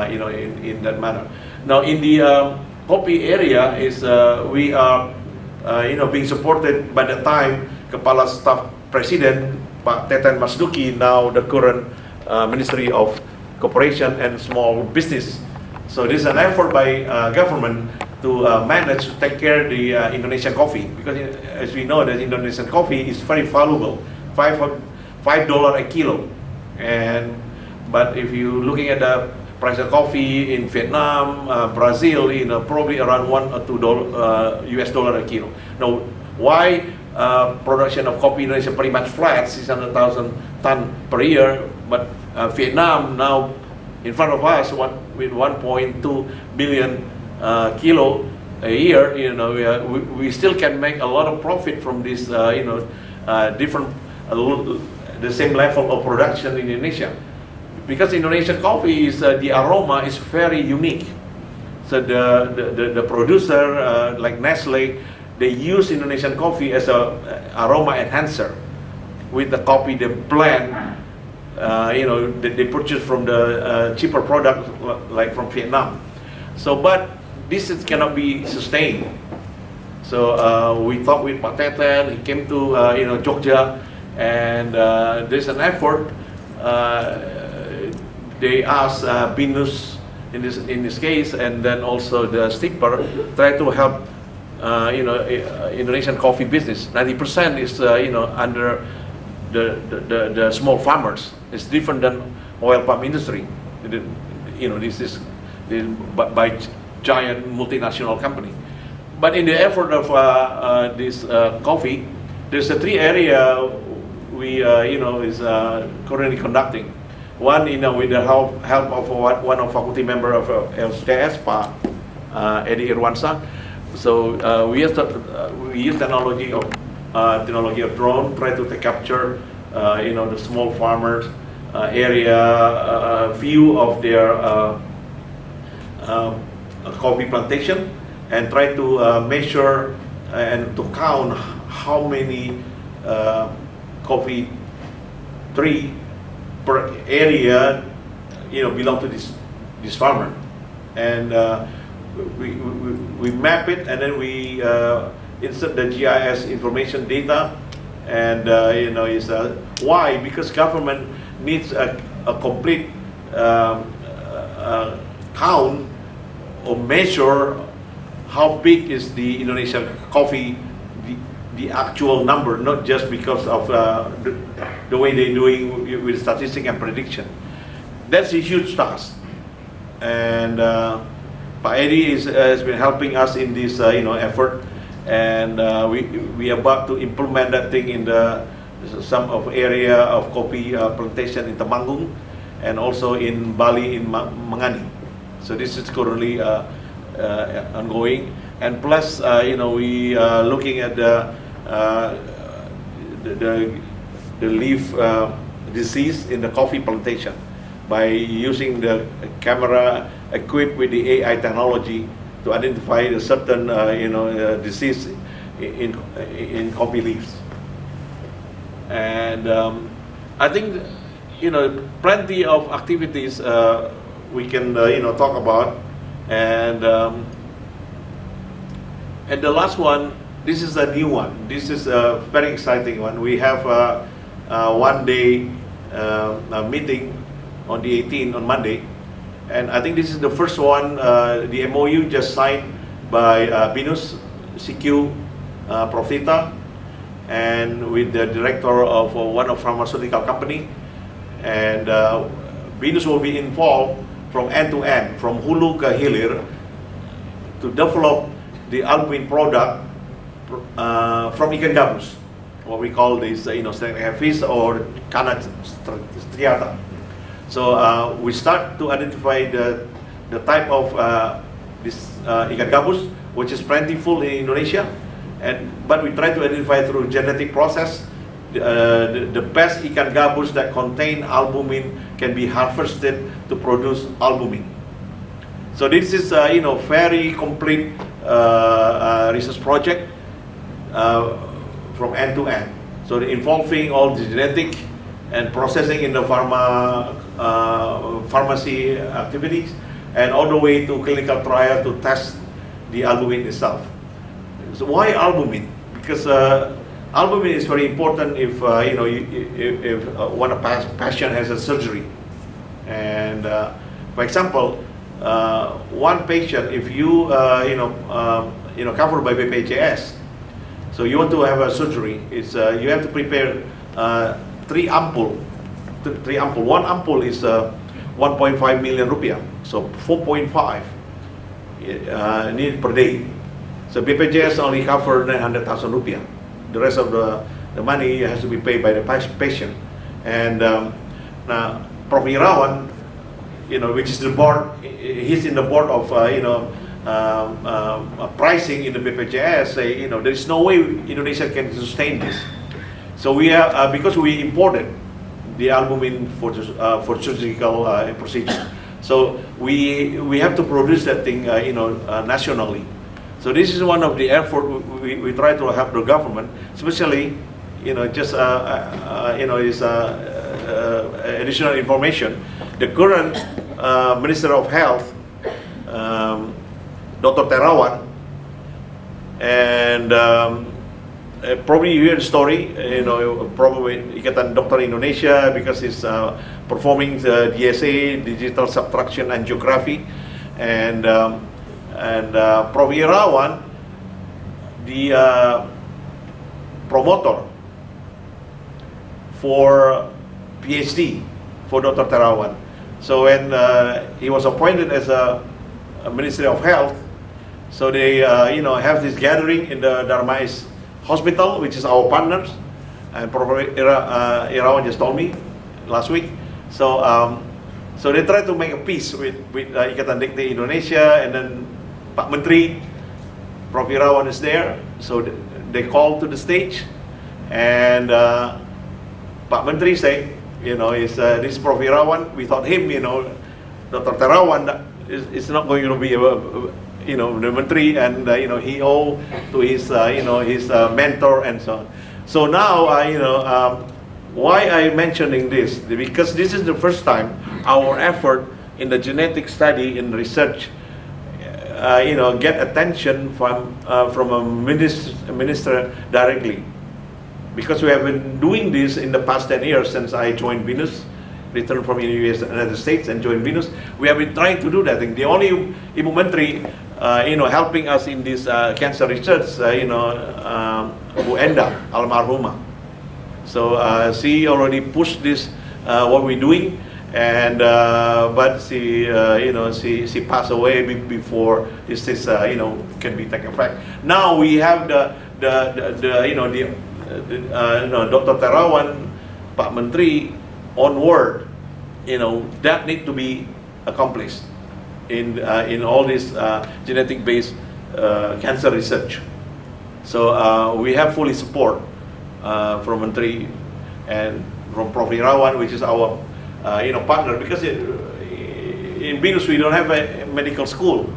in that manner. Now in the coffee area is we are being supported by the time Kepala Staf Presiden Pak Teten Mas Duki, now the current Ministry of Corporation and Small Business. So this is an effort by government to manage to take care of the Indonesian coffee, because as we know that Indonesian coffee is very valuable, $5 a kilo. But if you looking at the price of coffee in Vietnam, Brazil, probably around $1 or $2 US dollar a kilo. Now, why production of coffee in Indonesia pretty much flat, 600,000 ton per year, but Vietnam now in front of us with 1.2 billion kilo a year, we still can make a lot of profit from this, different, the same level of production in Indonesia. Because Indonesian coffee is, the aroma is very unique. So the producer, like Nestle, they use Indonesian coffee as a aroma enhancer. With the coffee they blend, they purchase from the cheaper product like from Vietnam. So, but this cannot be sustained. So we talked with Pak Teten. He came to Jogja, and there's an effort. They asked Binus in this case, and then also the Stickper, try to help Indonesian coffee business. 90% is under the small farmers. It's different than oil palm industry. This is by giant multinational company. But in the effort of this coffee, there's a 3 area we is currently conducting. One, with the help of one of faculty member of LCS, Pak Edi Irwansa. So we use technology of drone, try to capture the small farmers area view of their coffee plantation, and try to measure and to count how many coffee tree per area belong to this farmer. And we map it, and then we insert the GIS information data. And why? Because government needs a complete count or measure how big is the Indonesian coffee, the actual number, not just because of the way they're doing with statistics and prediction. That's a huge task. And Pak Edi has been helping us in this effort, and we are about to implement that thing in some of area of coffee plantation in Temanggung, and also in Bali in Mangani. So this is currently ongoing, and plus we are looking at the leaf disease in the coffee plantation by using the camera equipped with the AI technology to identify a certain disease in coffee leaves. And I think plenty of activities we can talk about, and the last one, this is a new one. This is a very exciting one. We have one day meeting on the 18th on Monday, and I think this is the first one. The MOU just signed by Binus, CQ, Profita, and with the director of one of pharmaceutical company, and Binus will be involved from end to end, from hulu ke hilir, to develop the albumin product from ikan gabus, what we call this, fish or Cana striata. So we start to identify the type of this ikan gabus, which is plentiful in Indonesia, but we try to identify through genetic process the best ikan gabus that contain albumin can be harvested to produce albumin. So this is very complete research project from end to end. So involving all the genetic and processing in the pharmacy activities, and all the way to clinical trial to test the albumin itself. So why albumin? Because albumin is very important if if one patient has a surgery, and for example, one patient, if you covered by BPJS, so you want to have a surgery, it's you have to prepare 3 ampoule. One ampoule is 1.5 million rupiah, so 4.5 need per day. So BPJS only cover 900,000 rupiah. The rest of the money has to be paid by the patient. And now Prof. Irawan, which is the board, he's in the board of pricing in the BPJS, say there is no way Indonesia can sustain this. So we have because we imported the albumin for surgical procedures. So we have to produce that thing nationally. So this is one of the effort we try to help the government, especially just is additional information. The current Minister of Health, Dr. Terawan, and probably you hear the story, probably Ikatan Dokter Indonesia, because he's performing the DSA, Digital Subtraction Angiography, and Prof. Irawan, the promoter for Ph.D. for Dr. Terawan. So when he was appointed as a Ministry of Health, so they have this gathering in the Darmais Hospital, which is our partners, and Prof. Irawan just told me last week. So so they try to make a peace with Ikatan Dikti Indonesia, and then Pak Menteri, Prof. Irawan is there, so they call to the stage, and Pak Menteri say, this Prof. Irawan, we thought him, Dr. Terawan is not going to be the Menteri, and he owe to his his mentor and so on. So now why I'm mentioning this, because this is the first time our effort in the genetic study and research get attention from a minister directly, because we have been doing this in the past 10 years since I joined Venus, returned from the United States and joined Venus. We have been trying to do that thing. The only Ibu Menteri helping us in this cancer research, Bu Enda almarhumah. So she already pushed this what we're doing, and but she she passed away before this can be taken effect. Now we have Dr. Terawan, Pak Menteri onward, that need to be accomplished in all this genetic based cancer research. So we have fully support from Menteri and from Prof. Irawan, which is our partner, because in Venus we don't have a medical school,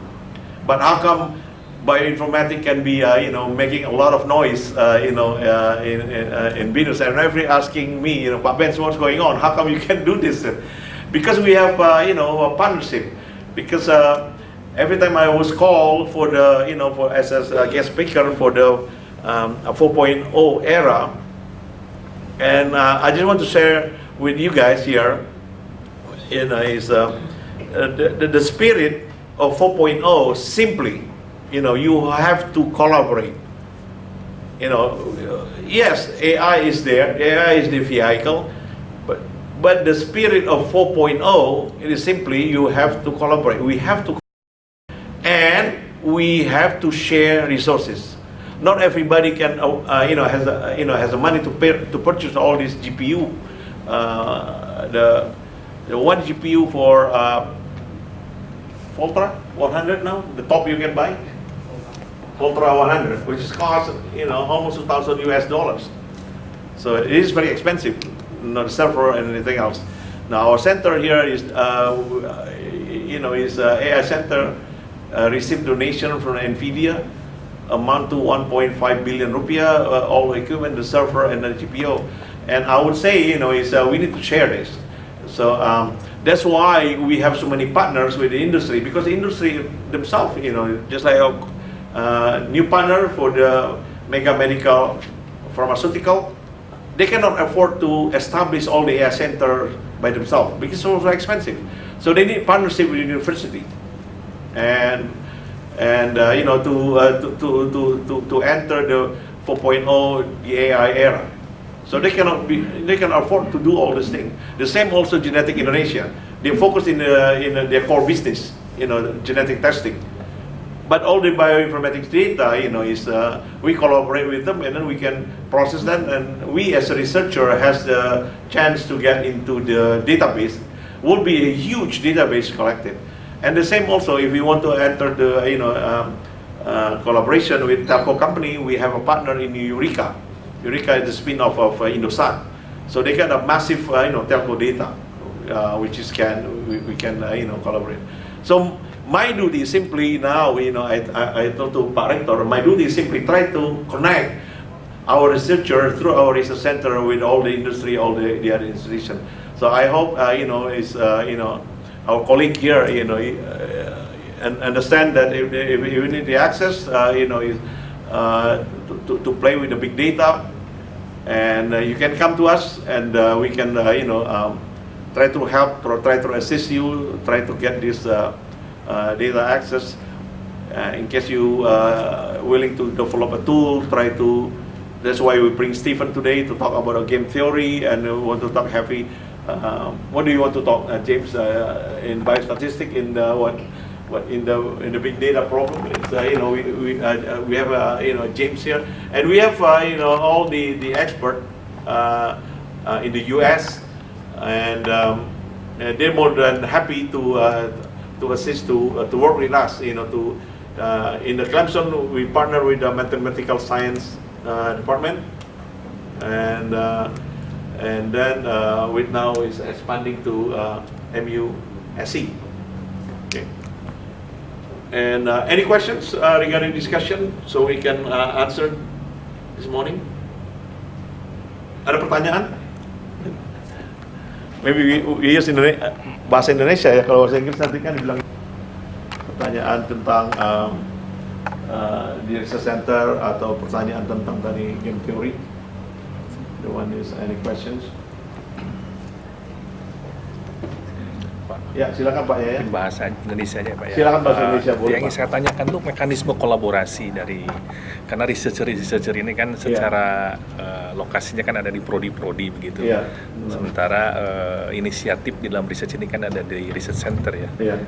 but how come bioinformatics can be making a lot of noise in Venus, and everybody asking me, Pak Benz, what's going on? How come you can do this? Because we have a partnership. Because every time I was called for the as a guest speaker for the 4.0 era, and I just want to share with you guys here, is the spirit of 4.0. Simply, you have to collaborate. Yes, AI is there. AI is the vehicle, but the spirit of 4.0, it is simply you have to collaborate. We have to, and we have to share resources. Not everybody can, has the money to purchase all this GPU. The one GPU for Voltra 100 now, the top you can buy. Voltra 100, which is cost almost $2,000 US. So it is very expensive, not the server and anything else. Now our center here is AI center received donation from NVIDIA, amount to 1.5 billion rupiah, all equipment, the server and the GPU. And I would say, we need to share this. So that's why we have so many partners with the industry, because the industry themselves, just like a new partner for the mega medical pharmaceutical, they cannot afford to establish all the AI center by themselves because it's so expensive. So they need partnership with the university, and to enter the 4.0 the AI era. So they can afford to do all these things. The same also Genetic Indonesia. They focus in their core business, genetic testing. But all the bioinformatics data, we collaborate with them, and then we can process them. And we, as a researcher, has the chance to get into the database. Will be a huge database collected. And the same also, if we want to enter the collaboration with telco company, we have a partner in Eureka. Eureka is the spin-off of Indosat. So they got a massive telco data, which is we can collaborate. So my duty is simply now, I told to Pak Rector, my duty is simply try to connect our researcher through our research center with all the industry, all the other institutions. So I hope our colleague here, and understand that if we need the access, to play with the big data, and you can come to us, and we can, try to help, try to assist you, try to get this data access. In case you willing to develop a tool, try to. That's why we bring Stephen today to talk about game theory, and we want to talk heavy. What do you want to talk, James? In biostatistics, in what in the big data problem? It's, we have James here, and we have all the expert in the U.S. and they're more than happy to assist to work with us. In the Clemson, we partner with the mathematical science department, and then with now is expanding to MUSC. Okay. And any questions regarding discussion, so we can answer this morning? Ada pertanyaan? Maybe we use bahasa Indonesia ya, kalau bahasa Inggris nanti kan dibilang pertanyaan tentang di research center atau pertanyaan tentang tadi game theory. The one is any questions? Pak. Ya, silakan Pak ya. Bahasa Indonesia aja Pak ya. Silakan bahasa Indonesia boleh. Yang ingin saya tanyakan tuh mekanisme kolaborasi karena researcher ini kan secara lokasinya kan ada di prodi-prodi begitu. Yeah. Sementara inisiatif di dalam research ini kan ada di research center ya. Yeah.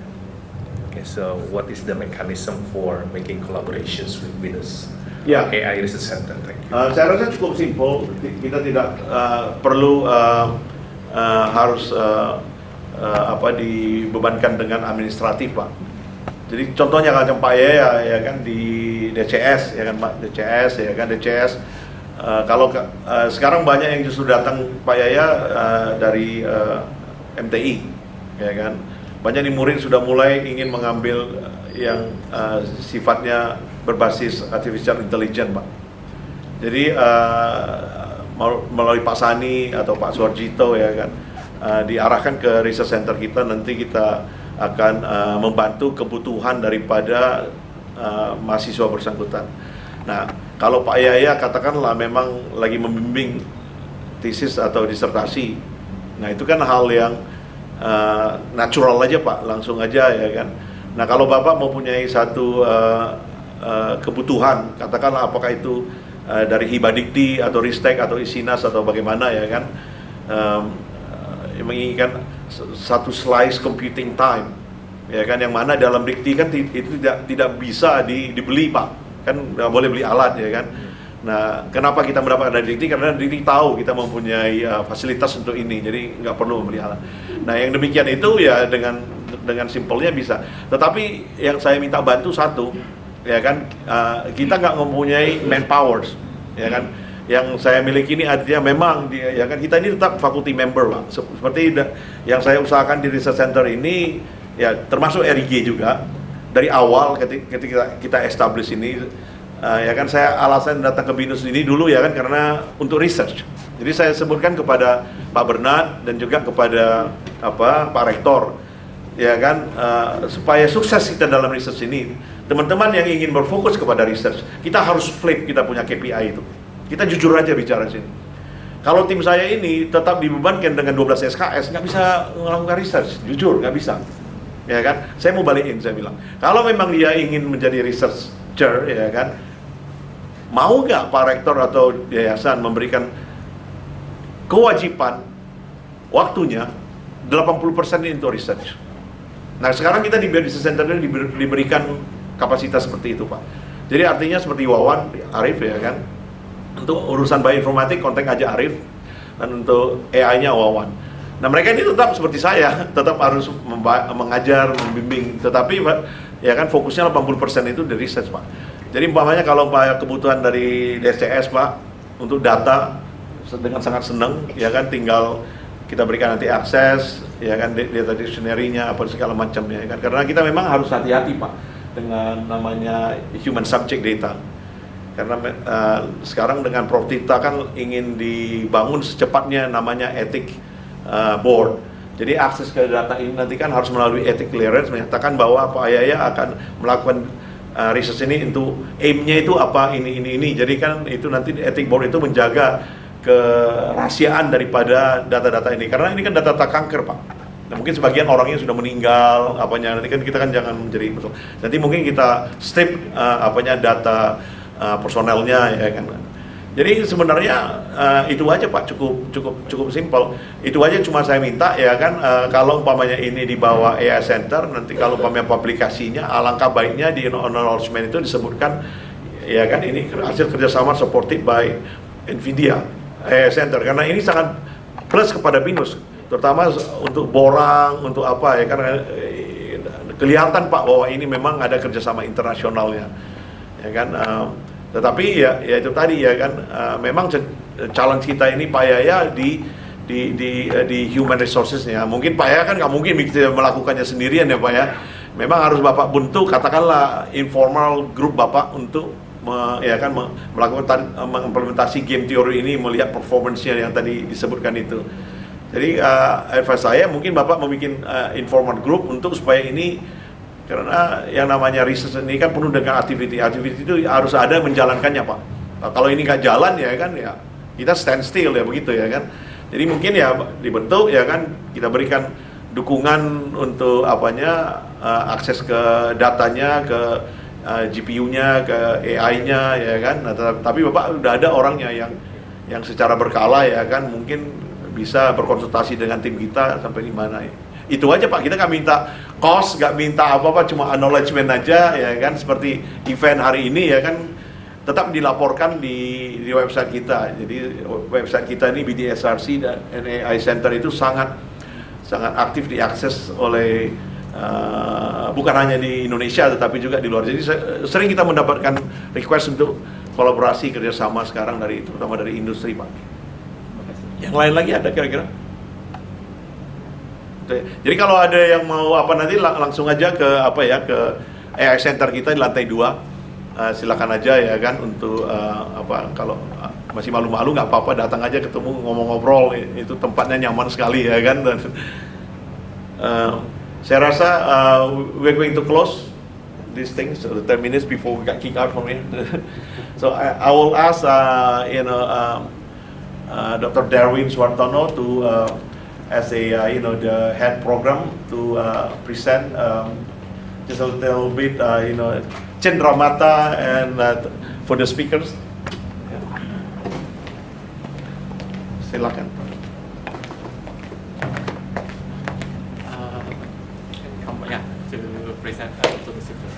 Okay, so what is the mechanism for making collaborations with us? Ya. AI Research Center, thank you. Saya rasa cukup simpel. Kita tidak perlu harus dibebankan dengan administratif, Pak. Jadi contohnya macam Pak ya kan di DCS ya kan Pak, DCS. Kalau sekarang banyak yang justru datang Pak Yaya dari MTI, ya kan. Banyak nih murid sudah mulai ingin mengambil yang sifatnya berbasis artificial intelligence, Pak. Jadi melalui Pak Sani atau Pak Suarjito ya kan, diarahkan ke research center kita, nanti kita akan membantu kebutuhan daripada mahasiswa bersangkutan. Nah, kalau Pak Yaya katakanlah memang lagi membimbing tesis atau disertasi, nah itu kan hal yang natural aja Pak, langsung aja ya kan. Nah kalau Bapak mempunyai satu kebutuhan, katakanlah apakah itu dari Hibadikti atau Ristek atau Isinas atau bagaimana ya kan, menginginkan satu slice computing time ya kan, yang mana dalam Dikti kan itu tidak bisa dibeli Pak, kan nggak boleh beli alat ya kan. Nah kenapa kita mendapatkan dari Dikti, karena Dikti tahu kita mempunyai fasilitas untuk ini, jadi nggak perlu membeli alat. Nah yang demikian itu ya dengan simpelnya bisa. Tetapi yang saya minta bantu satu ya kan, kita nggak mempunyai manpowers ya kan. Yang saya miliki ini artinya memang ya kan, kita ini tetap faculty member Pak. Seperti yang saya usahakan di research center ini ya, termasuk RIG juga dari awal ketika kita establish ini ya kan, saya alasan datang ke BINUS ini dulu ya kan karena untuk research. Jadi saya sebutkan kepada Pak Bernard dan juga kepada Pak Rektor, ya kan, supaya sukses kita dalam research ini. Teman-teman yang ingin berfokus kepada research, kita harus flip kita punya KPI itu. Kita jujur aja bicara sini. Kalau tim saya ini tetap dibebankan dengan 12 SKS, nggak bisa melakukan research, jujur nggak bisa. Ya kan, saya mau balikin, saya bilang, kalau memang dia ingin menjadi researcher, ya kan, mau nggak Pak Rektor atau yayasan memberikan kewajiban waktunya 80% ini untuk research. Nah sekarang kita di Business Center ini diberikan kapasitas seperti itu Pak. Jadi artinya seperti Wawan, Arif ya kan, untuk urusan bioinformatik kontak aja Arif, dan untuk AI-nya Wawan. Nah mereka ini tetap seperti saya, tetap harus mengajar, membimbing, tetapi Pak, ya kan fokusnya 80% itu di research Pak. Jadi umpamanya kalau Pak kebutuhan dari DCS Pak untuk data dengan sangat senang, ya kan, tinggal kita berikan nanti akses, ya kan, data dictionary-nya apa segala macamnya, ya kan. Karena kita memang harus hati-hati Pak dengan namanya human subject data. Karena sekarang dengan Prof Tita kan ingin dibangun secepatnya namanya ethic board. Jadi akses ke data ini nanti kan harus melalui ethic clearance, menyatakan bahwa Pak Ayaya akan melakukan research ini untuk aim-nya itu apa, ini. Jadi kan itu nanti ethic board itu menjaga kerahasiaan daripada data-data ini. Karena ini kan data-data kanker Pak. Nah, mungkin sebagian orangnya sudah meninggal, apanya nanti kan kita kan jangan menjadi nanti mungkin kita strip data personelnya, ya kan. Jadi sebenarnya itu aja Pak, cukup simpel. Itu aja cuma saya minta, ya kan, kalau umpamanya ini dibawa AI Center, nanti kalau umpamanya publikasinya, alangkah baiknya di acknowledgement itu disebutkan, ya kan, ini hasil kerjasama supported by NVIDIA AI Center, karena ini sangat plus kepada BINUS, terutama untuk borang, untuk apa, ya, karena kelihatan Pak bahwa ini memang ada kerjasama internasionalnya, ya kan. Tetapi ya itu tadi, ya kan, memang challenge kita ini Pak Yaya di human resources-nya. Mungkin Pak Yaya kan nggak mungkin bisa melakukannya sendirian ya Pak ya. Memang harus Bapak bentuk, katakanlah informal group Bapak untuk melakukan mengimplementasi game theory ini, melihat performance-nya yang tadi disebutkan itu. Jadi advice saya mungkin Bapak membuat informal group untuk supaya ini, karena yang namanya research ini kan penuh dengan activity itu harus ada menjalankannya Pak. Nah, kalau ini nggak jalan, ya kan, ya kita stand still, ya begitu, ya kan. Jadi mungkin ya dibentuk, ya kan, kita berikan dukungan untuk akses ke datanya, ke GPU-nya, ke AI-nya, ya kan. Nah, tapi Bapak udah ada orangnya yang secara berkala, ya kan, mungkin bisa berkonsultasi dengan tim kita sampai di mana ya. Itu aja Pak, kita nggak minta cost, nggak minta apa-apa, cuma acknowledgement aja, ya kan, seperti event hari ini, ya kan, tetap dilaporkan di website kita. Jadi website kita ini BDSRC dan AI Center itu sangat aktif diakses oleh bukan hanya di Indonesia tetapi juga di luar. Jadi sering kita mendapatkan request untuk kolaborasi kerjasama sekarang terutama dari industri Pak. Yang lain lagi ada kira-kira? Jadi kalau ada yang mau nanti langsung aja ke ke AI Center kita di lantai 2, silakan aja, ya kan, untuk kalau masih malu-malu nggak apa-apa, datang aja ketemu, ngomong-ngobrol, itu tempatnya nyaman sekali, ya kan. Dan saya rasa we're going to close these things 10 minutes before we got kicked out from here. So I will ask Dr. Darwin Swartono to as the head program to present just a little bit cendramata and for the speakers. Silakan. To present to the speakers.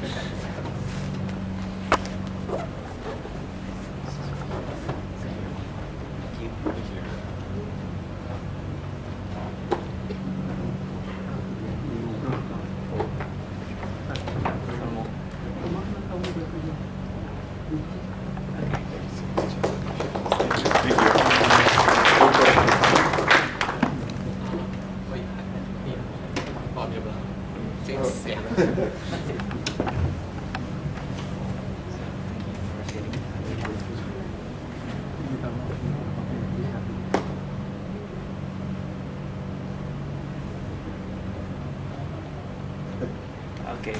Oke.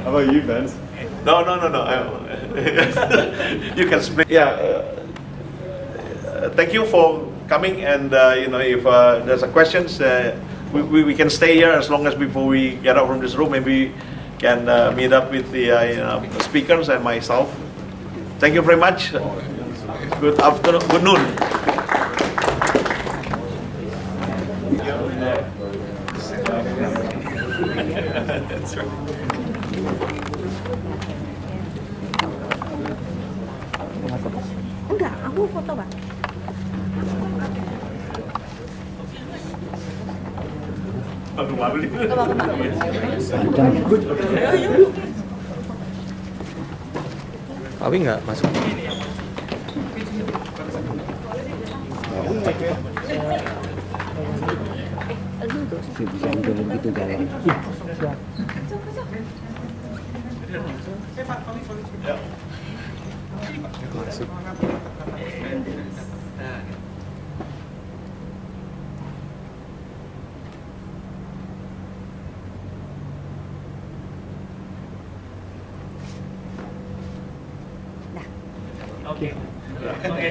How about you, Vince? No. You can speak. Yeah. Thank you for coming, and if there's a questions, we can stay here as long as before we get out from this room. Maybe can meet up with the speakers and myself. Thank you very much. Good afternoon. Good noon. That's right. Enggak, aku foto, Pak. Awi nggak masuk? Bisa udah begitu jalan. Masuk. Oke. Oke.